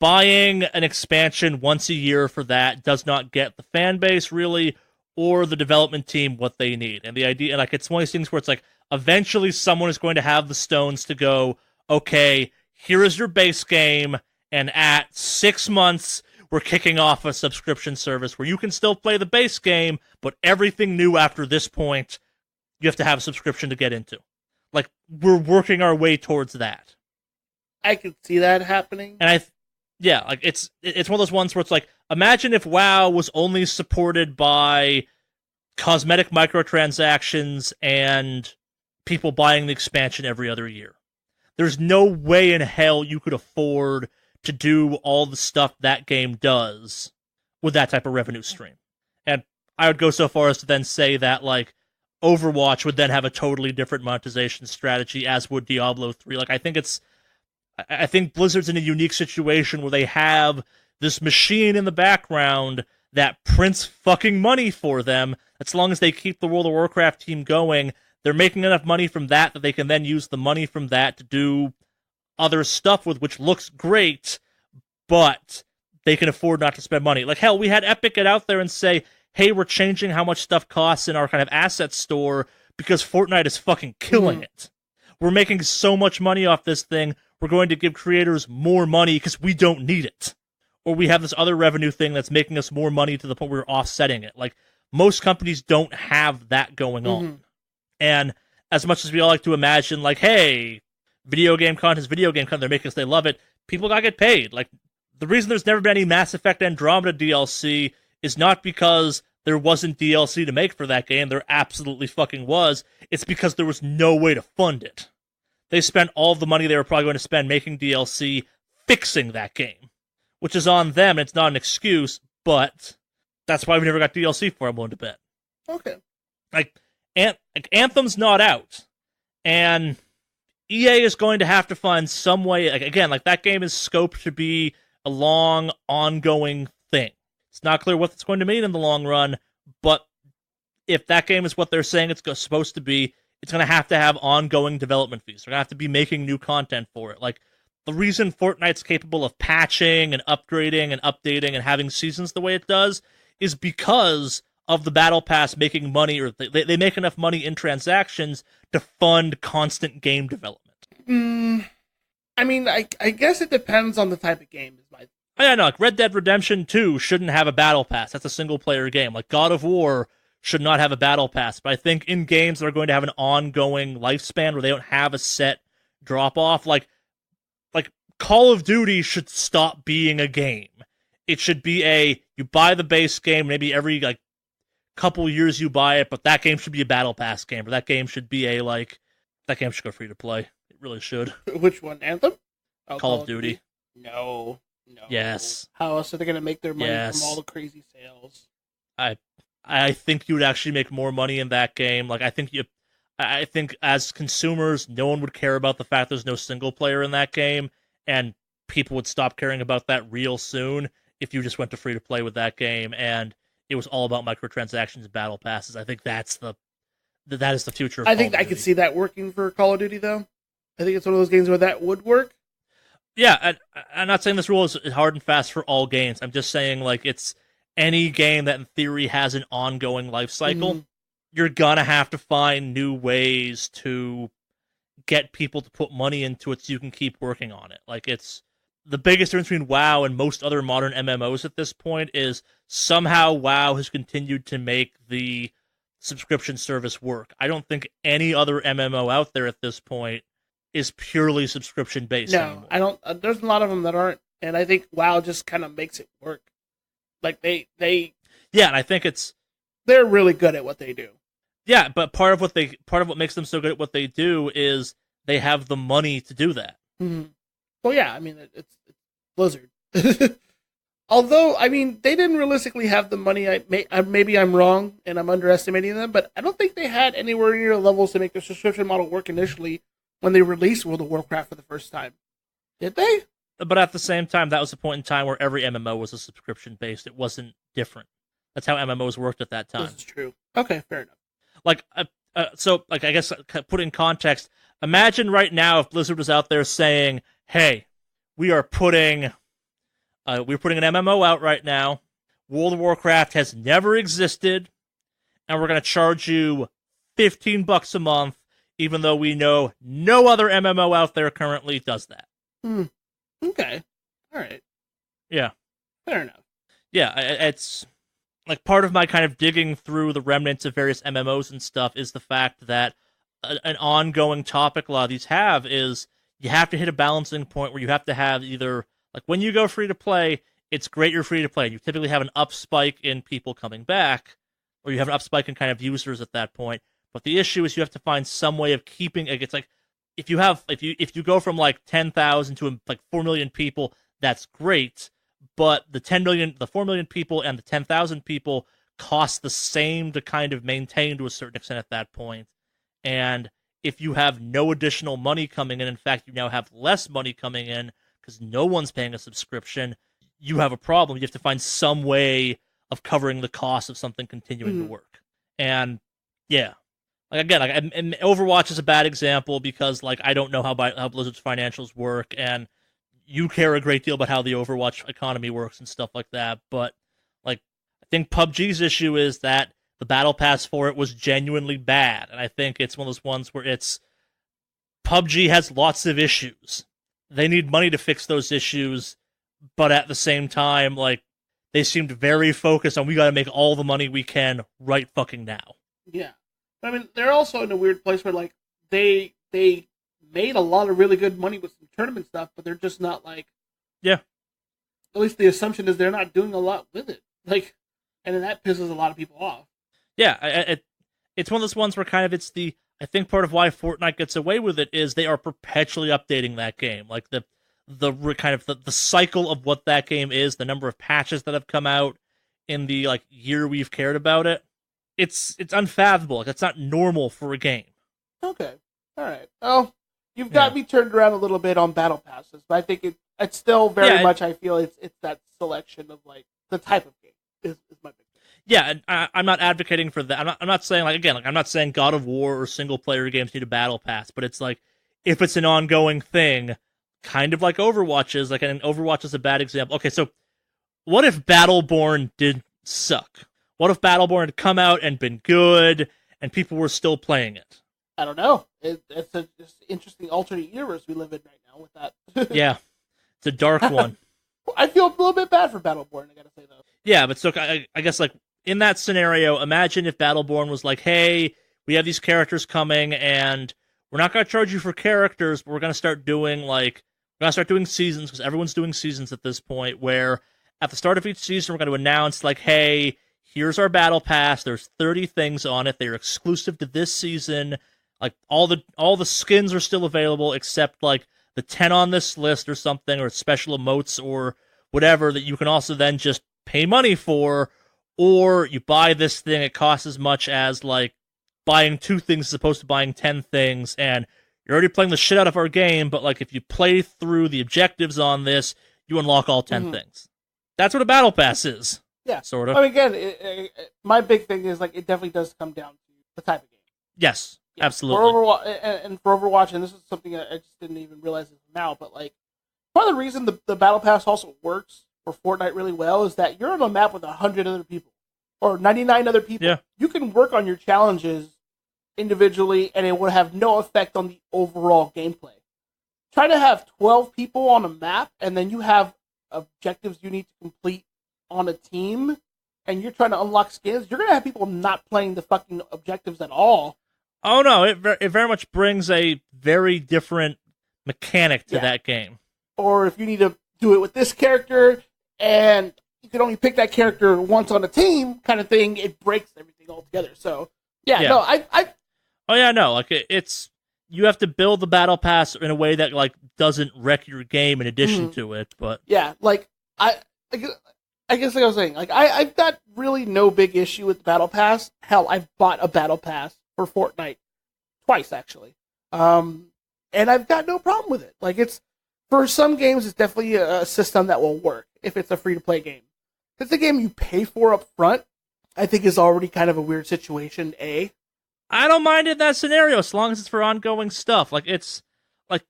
Buying an expansion once a year for that does not get the fan base, really, or the development team what they need. And the idea, like, it's one of these things where it's like, eventually someone is going to have the stones to go, okay, here is your base game, and at 6 months, we're kicking off a subscription service where you can still play the base game, but everything new after this point, you have to have a subscription to get into. Like, we're working our way towards that. I could see that happening. And like, it's one of those ones where it's like, imagine if WoW was only supported by cosmetic microtransactions and people buying the expansion every other year. There's no way in hell you could afford to do all the stuff that game does with that type of revenue stream. And I would go so far as to then say that, like, Overwatch would then have a totally different monetization strategy, as would Diablo 3. Like, I think Blizzard's in a unique situation where they have this machine in the background that prints fucking money for them. As long as they keep the World of Warcraft team going, they're making enough money from that they can then use the money from that to do other stuff with, which looks great, but they can afford not to spend money. Like, hell, we had Epic get out there and say, hey, we're changing how much stuff costs in our kind of asset store because Fortnite is fucking killing it. We're making so much money off this thing, we're going to give creators more money because we don't need it. Or we have this other revenue thing that's making us more money to the point where we're offsetting it. Like, most companies don't have that going on. And as much as we all like to imagine, like, hey, video game content, they're making us, they love it, people gotta get paid. Like, the reason there's never been any Mass Effect Andromeda DLC is not because there wasn't DLC to make for that game. There absolutely fucking was. It's because there was no way to fund it. They spent all the money they were probably going to spend making DLC fixing that game, which is on them. It's not an excuse, but that's why we never got DLC for it, I'm willing to bet. Okay. Like, Anthem's not out, and EA is going to have to find some way. Like, again, like, that game is scoped to be a long, ongoing thing. It's not clear what it's going to mean in the long run, but if that game is what they're saying it's supposed to be, it's going to have ongoing development fees. They're going to have to be making new content for it. Like, the reason Fortnite's capable of patching and upgrading and updating and having seasons the way it does is because of the Battle Pass making money, or they make enough money in transactions to fund constant game development. I mean, I guess it depends on the type of game. I know, like, Red Dead Redemption 2 shouldn't have a Battle Pass. That's a single-player game. Like, God of War should not have a Battle Pass. But I think in games that are going to have an ongoing lifespan where they don't have a set drop-off, like Call of Duty should stop being a game. It should be you buy the base game, maybe every, like, couple years you buy it, but that game should be a Battle Pass game, or that game should be that game should go free to play. It really should. Which one? Anthem? Oh, Call of Duty. No. Yes. How else are they going to make their money from all the crazy sales? I think you would actually make more money in that game. Like, I think as consumers, no one would care about the fact there's no single player in that game, and people would stop caring about that real soon if you just went to free to play with that game and it was all about microtransactions and battle passes. I think that is the future of I think I could see that working for Call of Duty, though. I think it's one of those games where that would work. Yeah, I'm not saying this rule is hard and fast for all games. I'm just saying, like, it's any game that in theory has an ongoing life cycle. You're gonna have to find new ways to get people to put money into it so you can keep working on it. Like, it's the biggest difference between WoW and most other modern MMOs at this point is somehow WoW has continued to make the subscription service work. I don't think any other MMO out there at this point is purely subscription based anymore. I don't. There's a lot of them that aren't, and I think WoW just kind of makes it work. Like they yeah, and I think they're really good at what they do. Yeah, but part of what makes them so good at what they do is they have the money to do that. Mm-hmm. Well, yeah, I mean, it's Blizzard. Although, I mean, they didn't realistically have the money. Maybe I'm wrong and I'm underestimating them, but I don't think they had anywhere near the levels to make the subscription model work initially when they released World of Warcraft for the first time. Did they? But at the same time, that was a point in time where every MMO was a subscription based. It wasn't different. That's how MMOs worked at that time. This is true. Okay, fair enough. Like, I guess put in context. Imagine right now if Blizzard was out there saying, "Hey, we're putting an MMO out right now. World of Warcraft has never existed, and we're going to charge you $15 a month, even though we know no other MMO out there currently does that." Okay. All right. Yeah. Fair enough. Yeah, it's like part of my kind of digging through the remnants of various MMOs and stuff is the fact that an ongoing topic a lot of these have is you have to hit a balancing point where you have to have either, like, when you go free to play, it's great you're free to play. You typically have an up spike in people coming back, or you have an up spike in kind of users at that point. But the issue is you have to find some way of keeping it. It's like if you go from like 10,000 to like 4 million people, that's great. But the 4 million people and the 10,000 people cost the same to kind of maintain to a certain extent at that point. And if you have no additional money coming in fact, you now have less money coming in because no one's paying a subscription, you have a problem. You have to find some way of covering the cost of something continuing to work. And yeah, like again, and Overwatch is a bad example because like I don't know how Blizzard's financials work, and you care a great deal about how the Overwatch economy works and stuff like that. But like, I think PUBG's issue is that the battle pass for it was genuinely bad, and I think it's one of those ones where PUBG has lots of issues. They need money to fix those issues, but at the same time, like, they seemed very focused on we got to make all the money we can right fucking now. Yeah, I mean, they're also in a weird place where like they made a lot of really good money with some tournament stuff, but they're just not like, yeah. At least the assumption is they're not doing a lot with it. Like, and then that pisses a lot of people off. Yeah, it's one of those ones where kind of I think part of why Fortnite gets away with it is they are perpetually updating that game. Like the cycle of what that game is, the number of patches that have come out in the like year we've cared about it, it's unfathomable. Like, it's not normal for a game. Okay, all right. Oh, you've got me turned around a little bit on battle passes, but I think it's still very much. I feel it's that selection of like the type of game is my big. Yeah, and I'm not advocating for that. I'm not saying, like, again, like, I'm not saying God of War or single-player games need a battle pass, but it's like, if it's an ongoing thing, kind of like Overwatch is, like, and Overwatch is a bad example. Okay, so what if Battleborn did suck? What if Battleborn had come out and been good, and people were still playing it? I don't know. It's an interesting alternate universe we live in right now with that. Yeah, it's a dark one. I feel a little bit bad for Battleborn, I gotta say, though. Yeah, but so I guess, like, in that scenario, imagine if Battleborn was like, hey, we have these characters coming, and we're not going to charge you for characters, but we're going to start doing seasons, because everyone's doing seasons at this point, where at the start of each season, we're going to announce, like, hey, here's our battle pass, there's 30 things on it, they're exclusive to this season, like, all the skins are still available, except, like, the 10 on this list or something, or special emotes or whatever, that you can also then just pay money for. Or you buy this thing, it costs as much as, like, buying 2 things as opposed to buying 10 things, and you're already playing the shit out of our game, but, like, if you play through the objectives on this, you unlock all 10 things. That's what a battle pass is. Yeah. Sort of. I mean, again, my big thing is, like, it definitely does come down to the type of game. Yes, absolutely. For Overwatch, and this is something I just didn't even realize now, but, like, part of the reason the battle pass also works for Fortnite really well is that you're on a map with 100 other people or 99 other people. Yeah. You can work on your challenges individually, and it would have no effect on the overall gameplay. Try to have 12 people on a map, and then you have objectives you need to complete on a team, and you're trying to unlock skins. You're gonna have people not playing the fucking objectives at all. Oh no, it very much brings a very different mechanic to that game. Or if you need to do it with this character, and you can only pick that character once on a team, kind of thing, it breaks everything altogether. So, no, Oh yeah, no, like it's you have to build the battle pass in a way that like doesn't wreck your game in addition to it. But yeah, like I guess like I was saying, like I've got really no big issue with the battle pass. Hell, I've bought a battle pass for Fortnite twice actually, and I've got no problem with it. Like it's for some games, it's definitely a system that will work if it's a free to play game. If it's a game you pay for up front, I think is already kind of a weird situation. I don't mind in that scenario as long as it's for ongoing stuff. Like it's like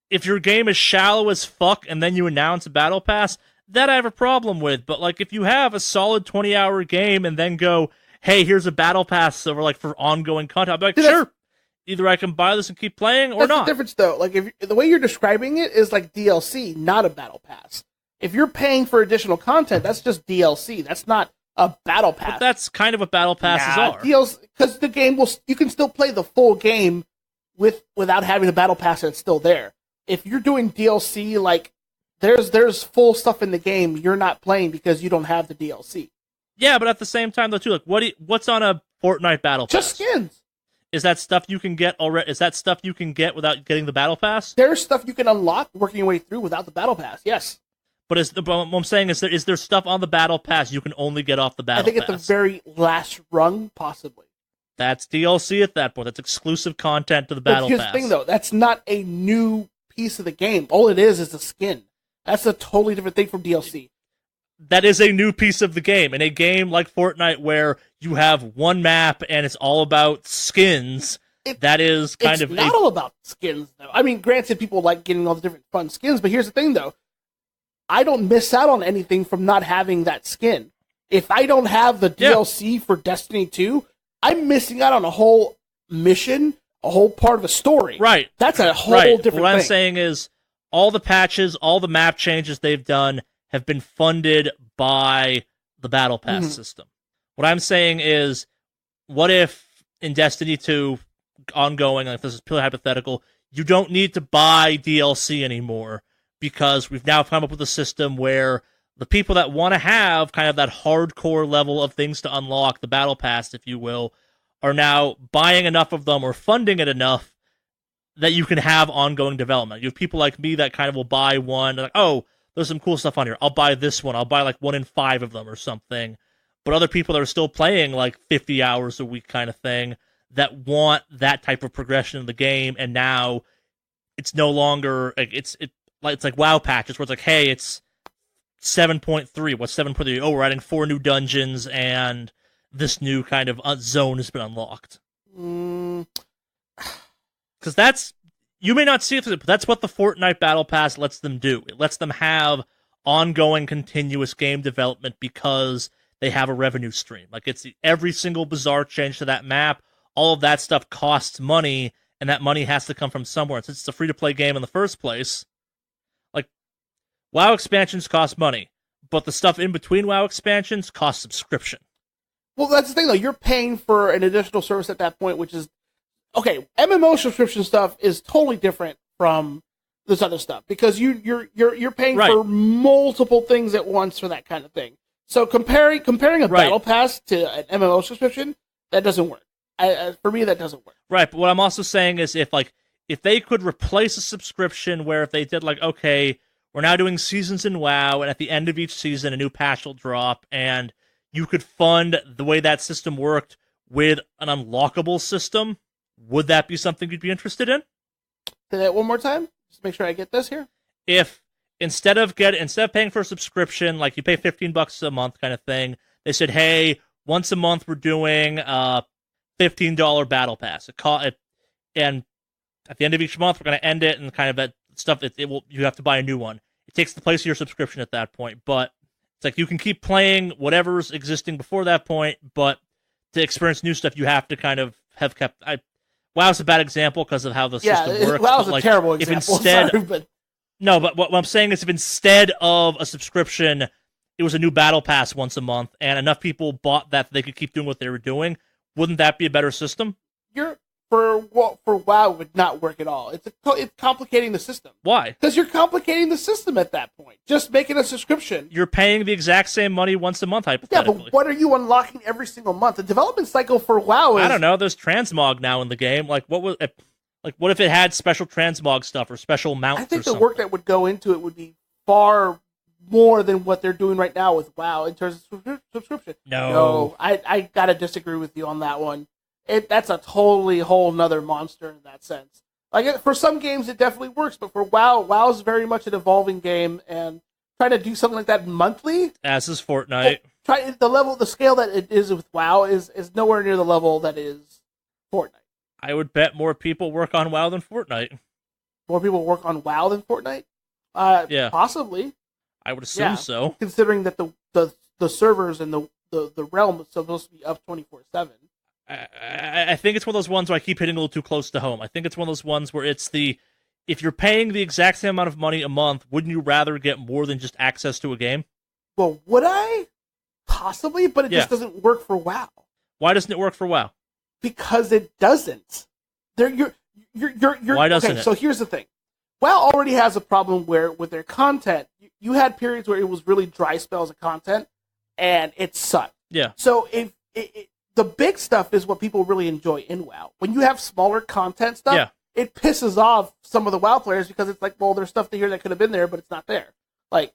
if your game is shallow as fuck and then you announce a battle pass, that I have a problem with. But like if you have a solid 20-hour game and then go, hey, here's a battle pass over like for ongoing content, I'll be like, sure. Either I can buy this and keep playing or not. That's the difference though. Like if the way you're describing it is like DLC, not a battle pass. If you're paying for additional content, that's just DLC. That's not a battle pass. But that's kind of what battle passes are. DLC, because the game you can still play the full game without having the battle pass and it's still there. If you're doing DLC, like there's full stuff in the game you're not playing because you don't have the DLC. Yeah, but at the same time though too, like what's on a Fortnite battle pass? Just skins. Is that stuff you can get already? Is that stuff you can get without getting the battle pass? There's stuff you can unlock working your way through without the battle pass. Yes. But what I'm saying is there stuff on the battle pass you can only get off the battle pass? I think at the very last rung, possibly. That's DLC at that point. That's exclusive content to the battle pass. Here's the thing, though. That's not a new piece of the game. All it is a skin. That's a totally different thing from DLC. That is a new piece of the game. In a game like Fortnite where you have one map and it's all about skins, it's not all about skins, though. I mean, granted, people like getting all the different fun skins, but here's the thing, though. I don't miss out on anything from not having that skin. If I don't have the DLC for Destiny 2, I'm missing out on a whole mission, a whole part of the story. Right. That's a whole different thing. What I'm saying is all the patches, all the map changes they've done have been funded by the Battle Pass system. What I'm saying is, what if in Destiny 2, ongoing, like this is purely hypothetical, you don't need to buy DLC anymore because we've now come up with a system where the people that want to have kind of that hardcore level of things to unlock, the Battle Pass, if you will, are now buying enough of them or funding it enough that you can have ongoing development. You have people like me that kind of will buy one, like, oh, there's some cool stuff on here. I'll buy this one. I'll buy like 1 in 5 of them or something. But other people that are still playing like 50 hours a week kind of thing that want that type of progression in the game, and now it's no longer like it's like WoW patches where it's like, hey, it's 7.3. What's 7.3? Oh, we're adding 4 new dungeons and this new kind of zone has been unlocked. Because that's, you may not see it, but that's what the Fortnite Battle Pass lets them do. It lets them have ongoing, continuous game development because they have a revenue stream. Like, it's every single bizarre change to that map, all of that stuff costs money, and that money has to come from somewhere. And since it's a free-to-play game in the first place, like, WoW expansions cost money, but the stuff in between WoW expansions costs subscription. Well, that's the thing, though. You're paying for an additional service at that point, which is, okay, MMO subscription stuff is totally different from this other stuff because you're paying for multiple things at once for that kind of thing. So comparing a battle pass to an MMO subscription, that doesn't work. For me, that doesn't work. Right, but what I'm also saying is if they could replace a subscription where if they did like, okay, we're now doing seasons in WoW, and at the end of each season a new patch will drop, and you could fund the way that system worked with an unlockable system, would that be something you'd be interested in? Say that one more time. Just make sure I get this here. If instead of paying for a subscription, like you pay $15 a month kind of thing, they said, hey, once a month we're doing a $15 battle pass. And at the end of each month we're going to end it, and kind of that stuff you have to buy a new one. It takes the place of your subscription at that point, but it's like you can keep playing whatever's existing before that point, but to experience new stuff you have to kind of have kept. WoW's a bad example because of how the system works. WoW's a terrible example. No, but what I'm saying is if instead of a subscription, it was a new battle pass once a month, and enough people bought that they could keep doing what they were doing, wouldn't that be a better system? For WoW, it would not work at all. It's complicating the system. Why? Because you're complicating the system at that point. Just making a subscription. You're paying the exact same money once a month, hypothetically. Yeah, but what are you unlocking every single month? The development cycle for WoW is... I don't know. There's transmog now in the game. Like, what was... Like, what if it had special transmog stuff or special mounts I think or the something? work that would go into it would be far more than what they're doing right now with WoW in terms of subscription. No. I gotta disagree with you on that one. That's a totally whole nother monster in that sense. Like, for some games it definitely works, but for WoW is very much an evolving game, and trying to do something like that monthly, As is Fortnite. the scale that it is with WoW is nowhere near the level that is Fortnite. I would bet more people work on WoW than Fortnite. More people work on WoW than Fortnite? Yeah. Possibly. I would assume so. Considering that the servers and the realm is supposed to be up 24/7. I think it's one of those ones where I keep hitting a little too close to home. I think it's one of those ones where it's if you're paying the exact same amount of money a month, wouldn't you rather get more than just access to a game? Well, would I? Possibly, but it just doesn't work for WoW. Why doesn't it work for WoW? Because it doesn't. You're Why doesn't it? So here's the thing. WoW already has a problem where with their content, you had periods where it was really dry spells of content, and it sucked. Yeah. So if the big stuff is what people really enjoy in WoW. When you have smaller content stuff, it pisses off some of the WoW players because it's like, well, there's stuff here that could have been there, but it's not there. Like,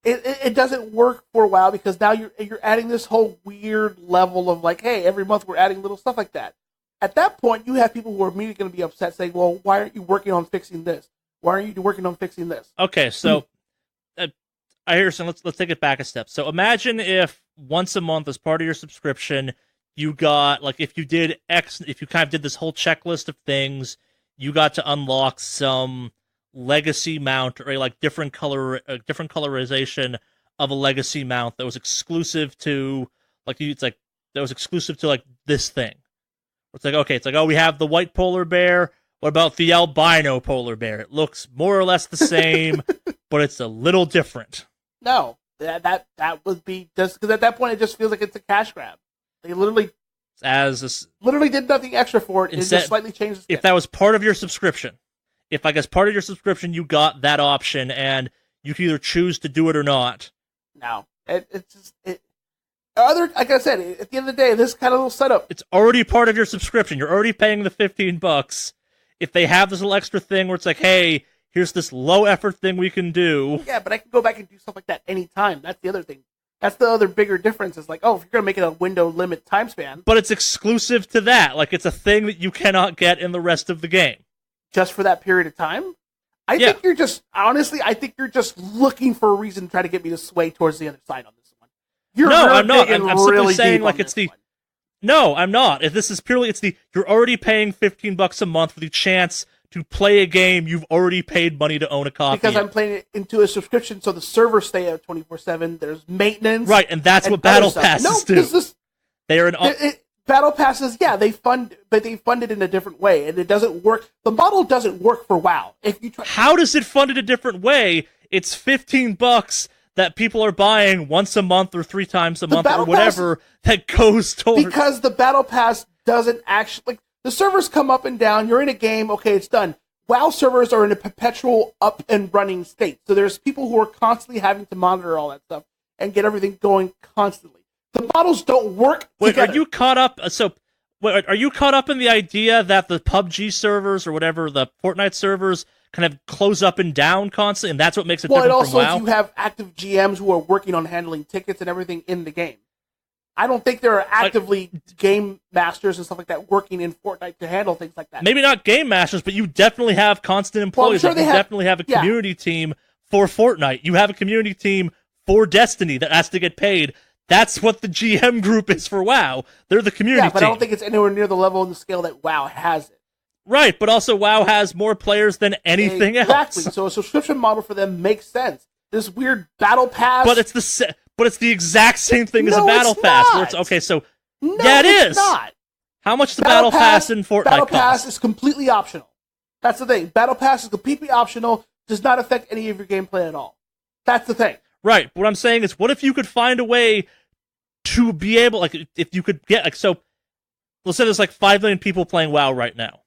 it doesn't work for WoW because now you're adding this whole weird level of like, hey, every month we're adding little stuff like that. At that point, you have people who are immediately going to be upset, saying, well, why aren't you working on fixing this? Why aren't you working on fixing this? Okay, so I hear some. Let's take it back a step. So imagine if once a month, as part of your subscription, you got, like, if you did if you kind of did this whole checklist of things, you got to unlock some legacy mount or a different colorization of a legacy mount that was exclusive to this thing. It's like, okay, it's like, oh, we have the white polar bear. What about the albino polar bear? It looks more or less the same, but it's a little different. No, that would be just because at that point it just feels like it's a cash grab. They literally did nothing extra for it. It just slightly changed the skin. If that was part of your subscription, if as part of your subscription you got that option and you could either choose to do it or not. No, it's just like I said, at the end of the day, this kind of little setup. It's already part of your subscription. You're already paying the $15. If they have this little extra thing where it's like, hey, here's this low effort thing we can do. Yeah, but I can go back and do stuff like that anytime. That's the other thing. That's the other bigger difference. Is like, oh, if you're going to make it a window limit time span. But it's exclusive to that. Like, it's a thing that you cannot get in the rest of the game. Just for that period of time? I think you're just looking for a reason to try to get me to sway towards the other side on this one. I'm not. I'm really simply saying, like, it's the... No, I'm not. If this is purely, you're already paying $15 a month for the chance to play a game you've already paid money to own a copy. Because I'm playing it into a subscription, so the servers stay at 24/7. There's maintenance, right? And that's what Battle Passes do. They are Battle Passes. Yeah, they fund it in a different way, and it doesn't work. The model doesn't work for WoW. If you try, how does it fund it a different way? It's $15 that people are buying once a month or 3 times a month or whatever that goes towards. Because the Battle Pass doesn't actually, like, the servers come up and down. You're in a game, okay, it's done. WoW servers are in a perpetual up and running state. So there's people who are constantly having to monitor all that stuff and get everything going constantly. The models don't work together. Are you caught up? Are you caught up in the idea that the PUBG servers or whatever, the Fortnite servers, kind of close up and down constantly, and that's what makes it different from WoW? Well, and also you have active GMs who are working on handling tickets and everything in the game. I don't think there are actively game masters and stuff like that working in Fortnite to handle things like that. Maybe not game masters, but you definitely have constant employees. Well, I'm sure you definitely have a community team for Fortnite. You have a community team for Destiny that has to get paid. That's what the GM group is for WoW. They're the community team. Yeah, but I don't think it's anywhere near the level and the scale that WoW has it. Right, but also WoW has more players than anything else. Exactly. So a subscription model for them makes sense. This weird battle pass, but it's the exact same thing as a battle pass. Where it's okay. So it is. Not. How much does the battle pass in Fortnite Battle cost? Pass is completely optional. That's the thing. Battle Pass is completely optional. Does not affect any of your gameplay at all. That's the thing. Right. What I'm saying is, what if you could find a way to be able, like, if you could get, like, so, let's say there's like 5 million people playing WoW right now.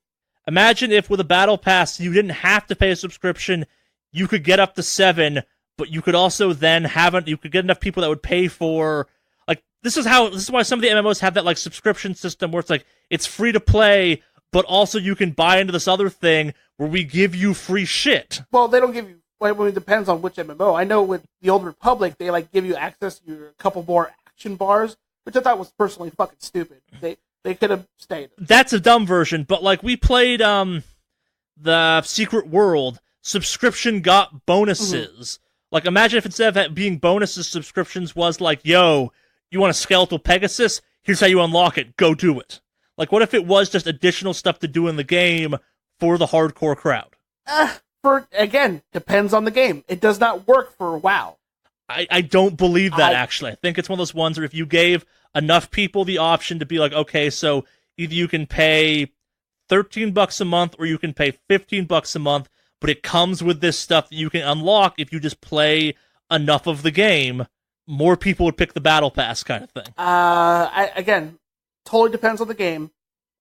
Imagine if with a battle pass you didn't have to pay a subscription, you could get up to 7, but you could also then you could get enough people that would pay for, like, this is why some of the MMOs have that, like, subscription system where it's like, it's free to play, but also you can buy into this other thing where we give you free shit. Well, they don't give you. Well, it depends on which MMO. I know with the Old Republic, they like give you access to a couple more action bars, which I thought was personally fucking stupid. They could have stayed. That's a dumb version, but like we played the Secret World, subscription got bonuses. Like imagine if instead of that being bonuses, subscriptions was like, yo, you want a skeletal Pegasus? Here's how you unlock it. Go do it. Like what if it was just additional stuff to do in the game for the hardcore crowd? Again, depends on the game. It does not work for WoW. I don't believe that, actually. I think it's one of those ones where if you gave enough people the option to be like, okay, so either you can pay $13 a month or you can pay $15 a month, but it comes with this stuff that you can unlock if you just play enough of the game, more people would pick the Battle Pass kind of thing. Again, totally depends on the game.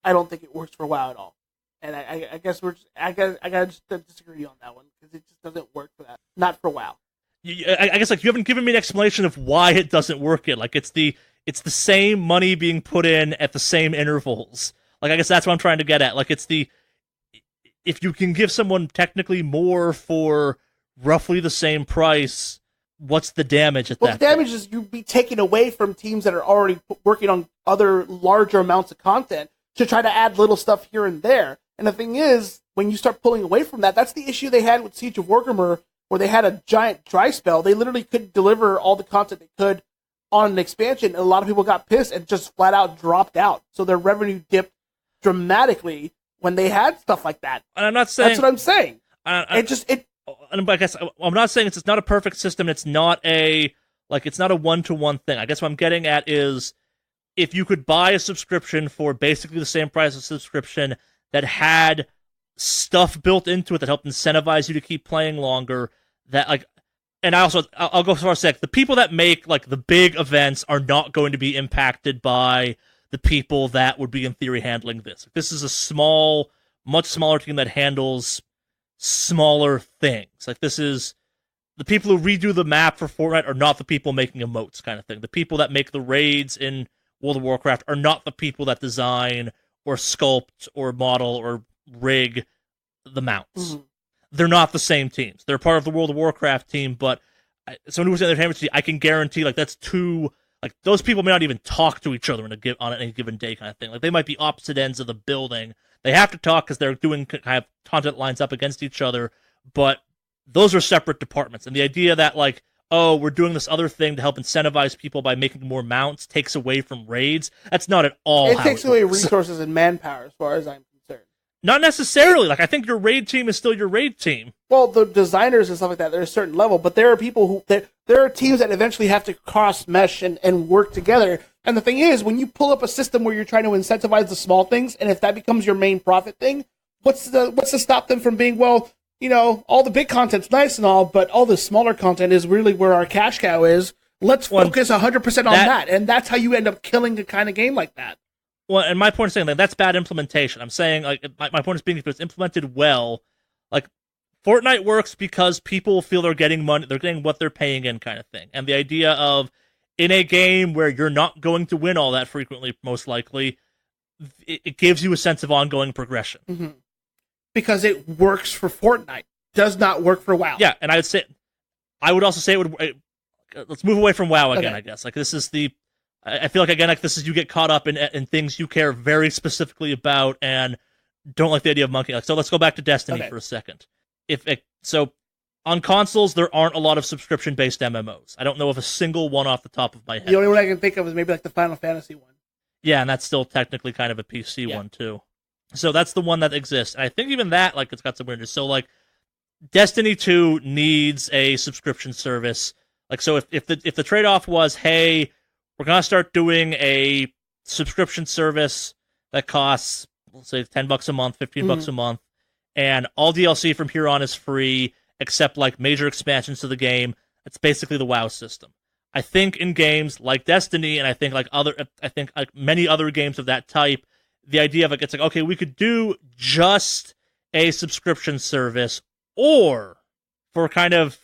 I don't think it works for WoW at all. And I guess I gotta just disagree on that one because it just doesn't work for that. Not for WoW. I guess like you haven't given me an explanation of why it doesn't work yet. Like it's the same money being put in at the same intervals. Like I guess that's what I'm trying to get at. Like it's if you can give someone technically more for roughly the same price, what's the damage at that? Well, the damage is you'd be taken away from teams that are already working on other larger amounts of content to try to add little stuff here and there. And the thing is, when you start pulling away from that, that's the issue they had with Siege of Warhammer, where they had a giant dry spell. They literally couldn't deliver all the content they could on an expansion, and a lot of people got pissed and just flat out dropped out. So their revenue dipped dramatically when they had stuff like that. And I'm not saying that's what I'm saying. I guess I'm not saying it's not a perfect system. It's not a one-to-one thing. I guess what I'm getting at is if you could buy a subscription for basically the same price as a subscription that had stuff built into it that helped incentivize you to keep playing longer, that like, and I'll go so far as to say the people that make like the big events are not going to be impacted by the people that would be in theory handling this. This is a much smaller team that handles smaller things. Like this is the people who redo the map for Fortnite are not the people making emotes kind of thing. The people that make the raids in World of Warcraft are not the people that design or sculpt or model or rig the mounts. They're not the same teams. They're part of the World of Warcraft team, but someone who's in their hammer, I can guarantee like that's two, like those people may not even talk to each other on any given day kind of thing. Like they might be opposite ends of the building. They have to talk because they're doing kind of content lines up against each other, but those are separate departments. And the idea that like, oh, we're doing this other thing to help incentivize people by making more mounts takes away from raids. That's not at all it how takes it away works. resources and manpower as far as I'm concerned. Not necessarily. Like I think your raid team is still your raid team. Well, the designers and stuff like that, there's a certain level, but there are people who there are teams that eventually have to cross mesh and work together. And the thing is, when you pull up a system where you're trying to incentivize the small things, and if that becomes your main profit thing, what's to stop them from being, well, you know, all the big content's nice and all, but all the smaller content is really where our cash cow is. Let's focus 100% on that. And that's how you end up killing a kind of game like that. Well, and my point is saying that that's bad implementation. I'm saying, like, my point is being if it's implemented well, like, Fortnite works because people feel they're getting money, they're getting what they're paying in kind of thing. And the idea of, in a game where you're not going to win all that frequently, most likely, it gives you a sense of ongoing progression. Mm-hmm. Because it works for Fortnite. Does not work for WoW. Yeah, and I would also say it would. Let's move away from WoW again. Okay. I guess like this is I feel like again like this is you get caught up in things you care very specifically about and don't like the idea of monkey. Like, so let's go back to Destiny for a second. So on consoles there aren't a lot of subscription based MMOs. I don't know of a single one off the top of my head. The only one I can think of is maybe like the Final Fantasy one. Yeah, and that's still technically kind of a PC one too. So that's the one that exists. And I think even that, like, it's got some weirdness. So, like, Destiny 2 needs a subscription service. Like, so if the trade-off was, hey, we're going to start doing a subscription service that costs, let's say, $10 a month, $15 a month, and all DLC from here on is free, except, like, major expansions to the game, that's basically the WoW system. I think in games like Destiny, and I think like many other games of that type, the idea of it, it's like, okay, we could do just a subscription service, or for kind of,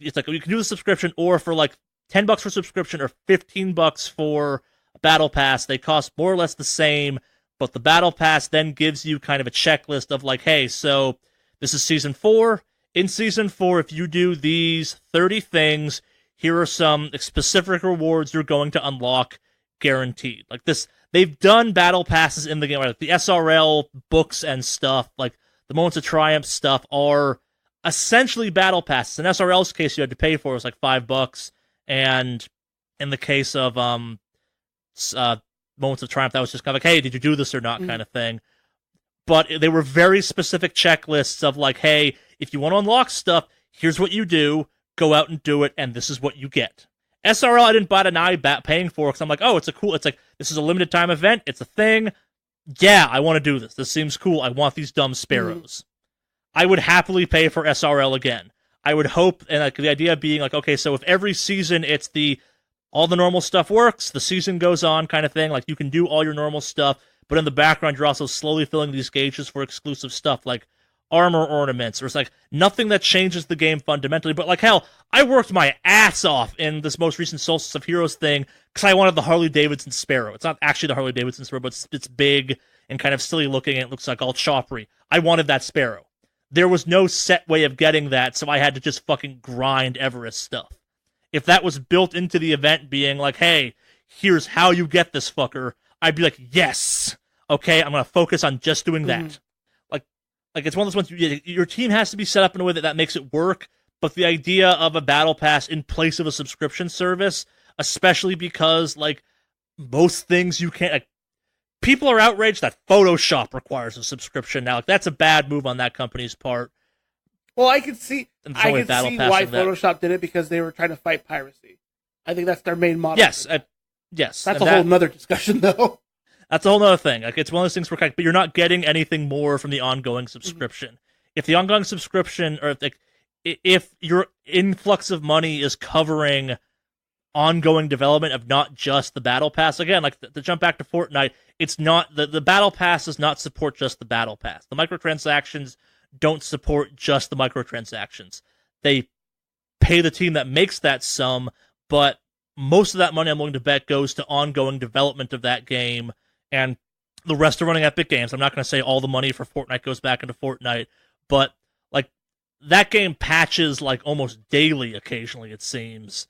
it's like we can do the subscription, or for like $10 for subscription or $15 for a battle pass. They cost more or less the same, But the Battle Pass then gives you kind of a checklist of like, hey, so this is Season 4. In Season 4, if you do these 30 things, here are some specific rewards you're going to unlock guaranteed. Like this, they've done Battle Passes in the game. Like the SRL books and stuff, like the Moments of Triumph stuff, are essentially Battle Passes. In SRL's case, you had to pay for it. It was like $5. And in the case of Moments of Triumph, that was just kind of like, hey, did you do this or not kind of thing. But they were very specific checklists of like, hey, if you want to unlock stuff, here's what you do, go out and do it, and this is what you get. SRL, I didn't buy an eye paying for because I'm like, oh, it's like, this is a limited time event, it's a thing. Yeah, I want to do this. This seems cool. I want these dumb sparrows. I would happily pay for SRL again. I would hope, and like the idea being like, okay, so if every season it's all the normal stuff works, the season goes on kind of thing, like you can do all your normal stuff, but in the background you're also slowly filling these gauges for exclusive stuff like armor ornaments, or it's like nothing that changes the game fundamentally, but like hell, I worked my ass off in this most recent Solstice of Heroes thing because I wanted the Harley-Davidson Sparrow. It's not actually the Harley-Davidson Sparrow, but it's big and kind of silly looking, and it looks like all choppery. I wanted that Sparrow. There was no set way of getting that, so I had to just fucking grind Everest stuff. If that was built into the event being like, hey, here's how you get this fucker, I'd be like, yes, okay, I'm going to focus on just doing that. Like it's one of those ones, your team has to be set up in a way that makes it work, but the idea of a battle pass in place of a subscription service, especially because, like, most things you can't, like, people are outraged that Photoshop requires a subscription now. Like, that's a bad move on that company's part. Well, I could see why Photoshop did it, because they were trying to fight piracy. I think that's their main motto. Yes, yes. That's a whole nother discussion, though. That's a whole nother thing. Like, it's one of those things where, but you're not getting anything more from the ongoing subscription. If the ongoing subscription, or if your influx of money is covering ongoing development of not just the Battle Pass, again, like to jump back to Fortnite, it's not the Battle Pass does not support just the Battle Pass. The microtransactions don't support just the microtransactions. They pay the team that makes that sum, but most of that money, I'm willing to bet, goes to ongoing development of that game, and the rest are running Epic Games. I'm not going to say all the money for Fortnite goes back into Fortnite, but like that game patches like almost daily occasionally, it seems.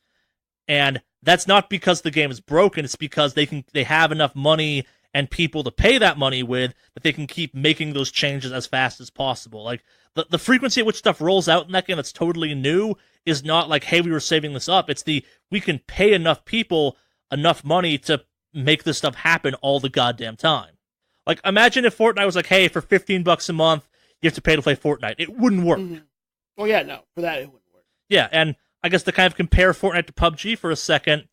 And that's not because the game is broken, it's because they have enough money and people to pay that money with that they can keep making those changes as fast as possible. Like the frequency at which stuff rolls out in that game that's totally new is not like, hey, we were saving this up. It's we can pay enough people enough money to make this stuff happen all the goddamn time. Like, imagine if Fortnite was like, hey, for $15 a month, you have to pay to play Fortnite. It wouldn't work. Well, yeah, no, for that it wouldn't work. Yeah, and I guess to kind of compare Fortnite to PUBG for a second,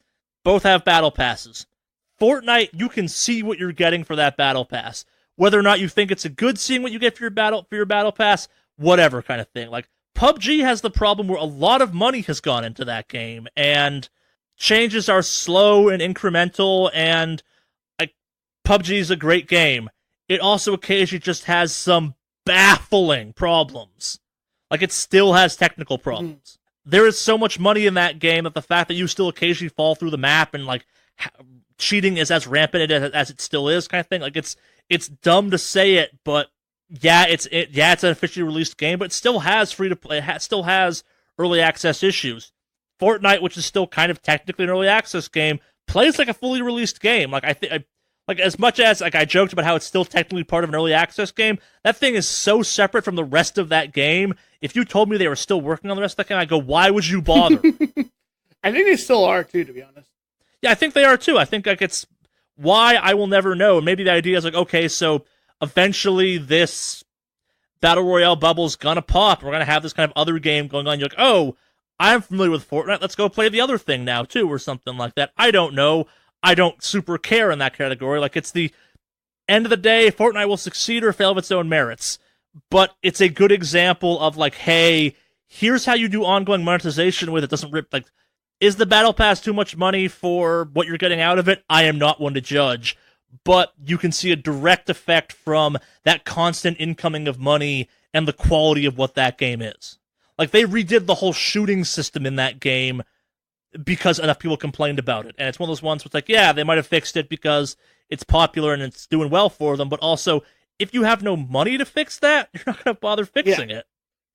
both have battle passes. Fortnite, you can see what you're getting for that battle pass. Whether or not you think it's a good seeing what you get for your battle pass, whatever kind of thing. Like, PUBG has the problem where a lot of money has gone into that game, and changes are slow and incremental, and like PUBG is a great game. It also occasionally just has some baffling problems. Like, it still has technical problems. There is so much money in that game that the fact that you still occasionally fall through the map and like cheating is as rampant as it still is, kind of thing. Like, it's dumb to say it, but yeah, it's an officially released game, but it still has free to play. It still has early access issues. Fortnite, which is still kind of technically an early access game, plays like a fully released game. Like, like as much as like I joked about how it's still technically part of an early access game, that thing is so separate from the rest of that game. If you told me they were still working on the rest of that game, I'd go, why would you bother? I think they still are too, to be honest. Yeah, I think they are too. I think like it's why I will never know. Maybe the idea is like, okay, so eventually this Battle Royale bubble's gonna pop. We're gonna have this kind of other game going on. You're like, oh, I'm familiar with Fortnite. Let's go play the other thing now, too, or something like that. I don't know. I don't super care in that category. Like, it's the end of the day, Fortnite will succeed or fail of its own merits. But it's a good example of, like, hey, here's how you do ongoing monetization with it. Doesn't rip, like, is the Battle Pass too much money for what you're getting out of it? I am not one to judge. But you can see a direct effect from that constant incoming of money and the quality of what that game is. Like, they redid the whole shooting system in that game because enough people complained about it. And it's one of those ones where it's like, yeah, they might have fixed it because it's popular and it's doing well for them, but also if you have no money to fix that, you're not going to bother fixing it.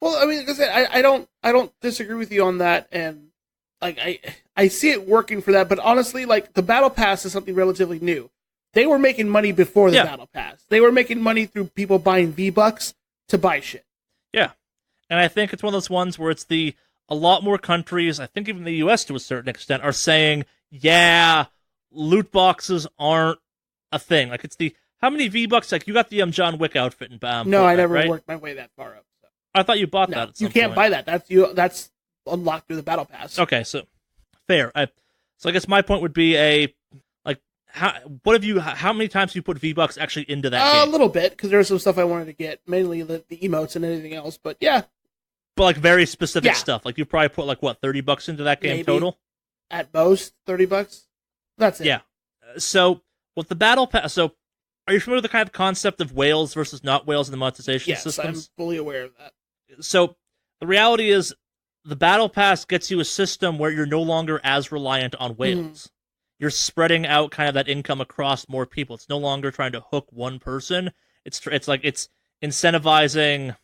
Well, I mean, like I said, I don't disagree with you on that, and like I see it working for that. But honestly, like the battle pass is something relatively new. They were making money before the battle pass. They were making money through people buying V-Bucks to buy shit. Yeah, and I think it's one of those ones where it's a lot more countries, I think even the U.S. to a certain extent, are saying, yeah, loot boxes aren't a thing. Like it's how many V-Bucks? Like you got the John Wick outfit in no, I never worked my way that far up. So. I thought you bought that. At some you can't point. buy that. That's unlocked through the battle pass. Okay, so fair. So I guess my point would be how many times have you put V-Bucks actually into that game? A little bit, because there was some stuff I wanted to get, mainly the emotes and anything else, but yeah. But like very specific stuff. Like you probably put like what, $30 into that game total? At most, $30. That's it. Yeah. So with the battle pass, so are you familiar with the kind of concept of whales versus not whales in the monetization systems? Yes, I'm fully aware of that. So the reality is the battle pass gets you a system where you're no longer as reliant on whales. You're spreading out kind of that income across more people. It's no longer trying to hook one person. It's incentivizing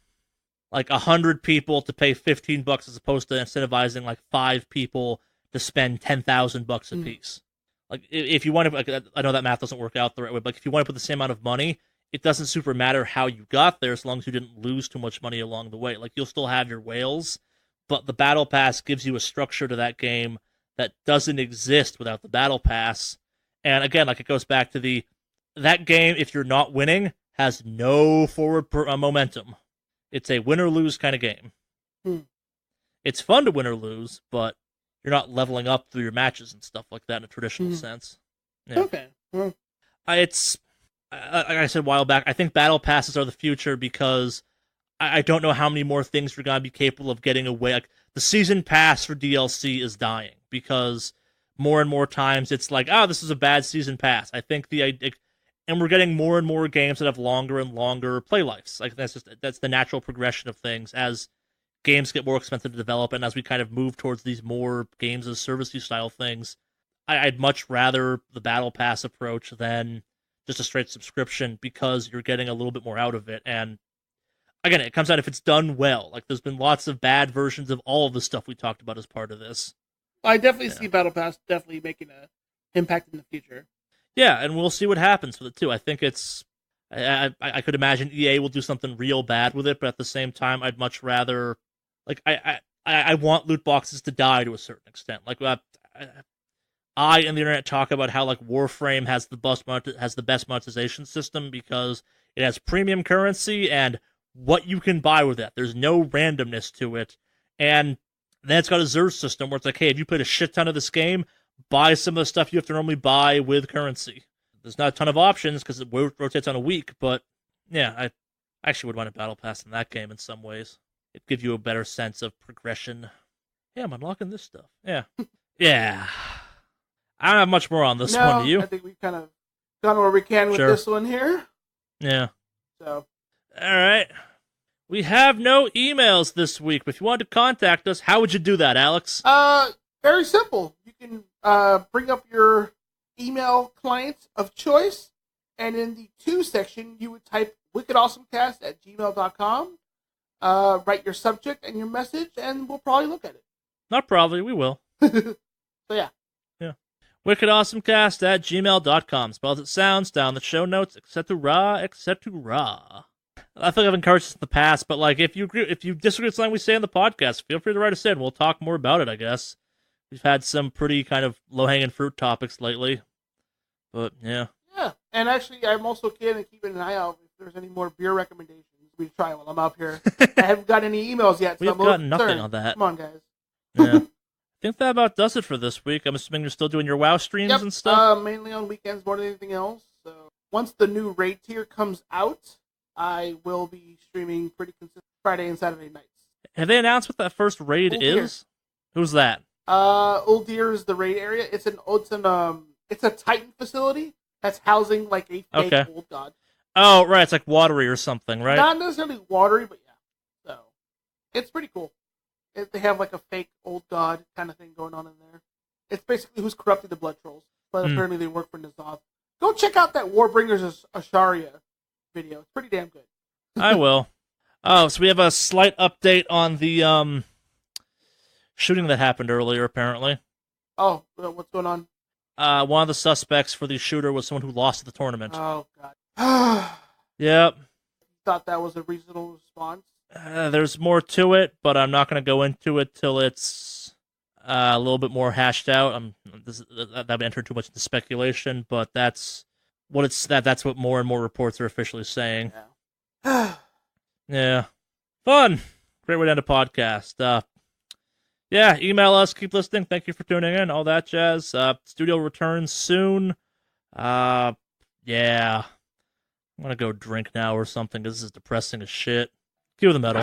like 100 people to pay $15 as opposed to incentivizing like 5 people to spend $10,000 a piece. Like if you want to, like, I know that math doesn't work out the right way, but if you want to put the same amount of money, it doesn't super matter how you got there as long as you didn't lose too much money along the way. Like you'll still have your whales, but the battle pass gives you a structure to that game that doesn't exist without the battle pass. And again, like it goes back to that game, if you're not winning, has no forward momentum. It's a win or lose kind of game. It's fun to win or lose, but you're not leveling up through your matches and stuff like that in a traditional sense. Yeah. Okay. Well. It's like I said a while back, I think battle passes are the future because I don't know how many more things you're going to be capable of getting away. Like the season pass for DLC is dying because more and more times it's like, this is a bad season pass. I think and we're getting more and more games that have longer and longer play lives. Like that's the natural progression of things as games get more expensive to develop, and as we kind of move towards these more games as service-y style things, I'd much rather the battle pass approach than just a straight subscription because you're getting a little bit more out of it. And again, it comes out if it's done well. Like there's been lots of bad versions of all of the stuff we talked about as part of this. I definitely see battle pass definitely making an impact in the future. Yeah, and we'll see what happens with it too. I think it's I could imagine EA will do something real bad with it, but at the same time, I'd much rather like I want loot boxes to die to a certain extent. Like I and the internet talk about how like Warframe has the best monetization system because it has premium currency and what you can buy with that. There's no randomness to it, and then it's got a Xur system where it's like, hey, if you played a shit ton of this game, buy some of the stuff you have to normally buy with currency. There's not a ton of options because it rotates on a week, but yeah, I actually would want a battle pass in that game in some ways. It'd give you a better sense of progression. Yeah, I'm unlocking this stuff. Yeah. Yeah. I don't have much more on this one, do you? I think we've kind of gone where we can with this one here. Yeah. So. All right. We have no emails this week, but if you wanted to contact us, how would you do that, Alex? Very simple. You can bring up your email client of choice, and in the to section, you would type wickedawesomecast@gmail.com, write your subject and your message, and we'll probably look at it. Not probably, we will. So, yeah. Yeah. wickedawesomecast@gmail.com. Spells it sounds, down the show notes, etc., etc. I think I've encouraged this in the past, but like if you disagree with something we say in the podcast, feel free to write us in. We'll talk more about it, I guess. We've had some pretty kind of low-hanging fruit topics lately. But, yeah. Yeah, and actually, I'm also keeping an ay out if there's any more beer recommendations we try while I'm up here. I haven't got any emails yet. So We've got nothing on that. Come on, guys. Yeah. I think that about does it for this week. I'm assuming you're still doing your WoW streams and stuff? Mainly on weekends more than anything else. So once the new raid tier comes out, I will be streaming pretty consistent Friday and Saturday nights. Have they announced what that first raid is? Who's that? Uldir is the raid area. It's a Titan facility that's housing like a fake old god. Oh, right. It's like watery or something, right? Not necessarily watery, but yeah. So it's pretty cool. They have like a fake old god kind of thing going on in there. It's basically who's corrupted the blood trolls, but apparently they work for N'Zoth. Go check out that Warbringers Asharia video. It's pretty damn good. I will. Oh, so we have a slight update on the shooting that happened earlier, apparently. Oh, what's going on? One of the suspects for the shooter was someone who lost at the tournament. Oh, God. Yep. Thought that was a reasonable response? There's more to it, but I'm not going to go into it till it's a little bit more hashed out. I've entered too much into speculation, but that's what that's what more and more reports are officially saying. Yeah. Yeah. Fun. Great way to end a podcast. Yeah, email us, keep listening. Thank you for tuning in, all that jazz. Studio returns soon. Yeah. I'm gonna go drink now or something, because this is depressing as shit. Cue the metal.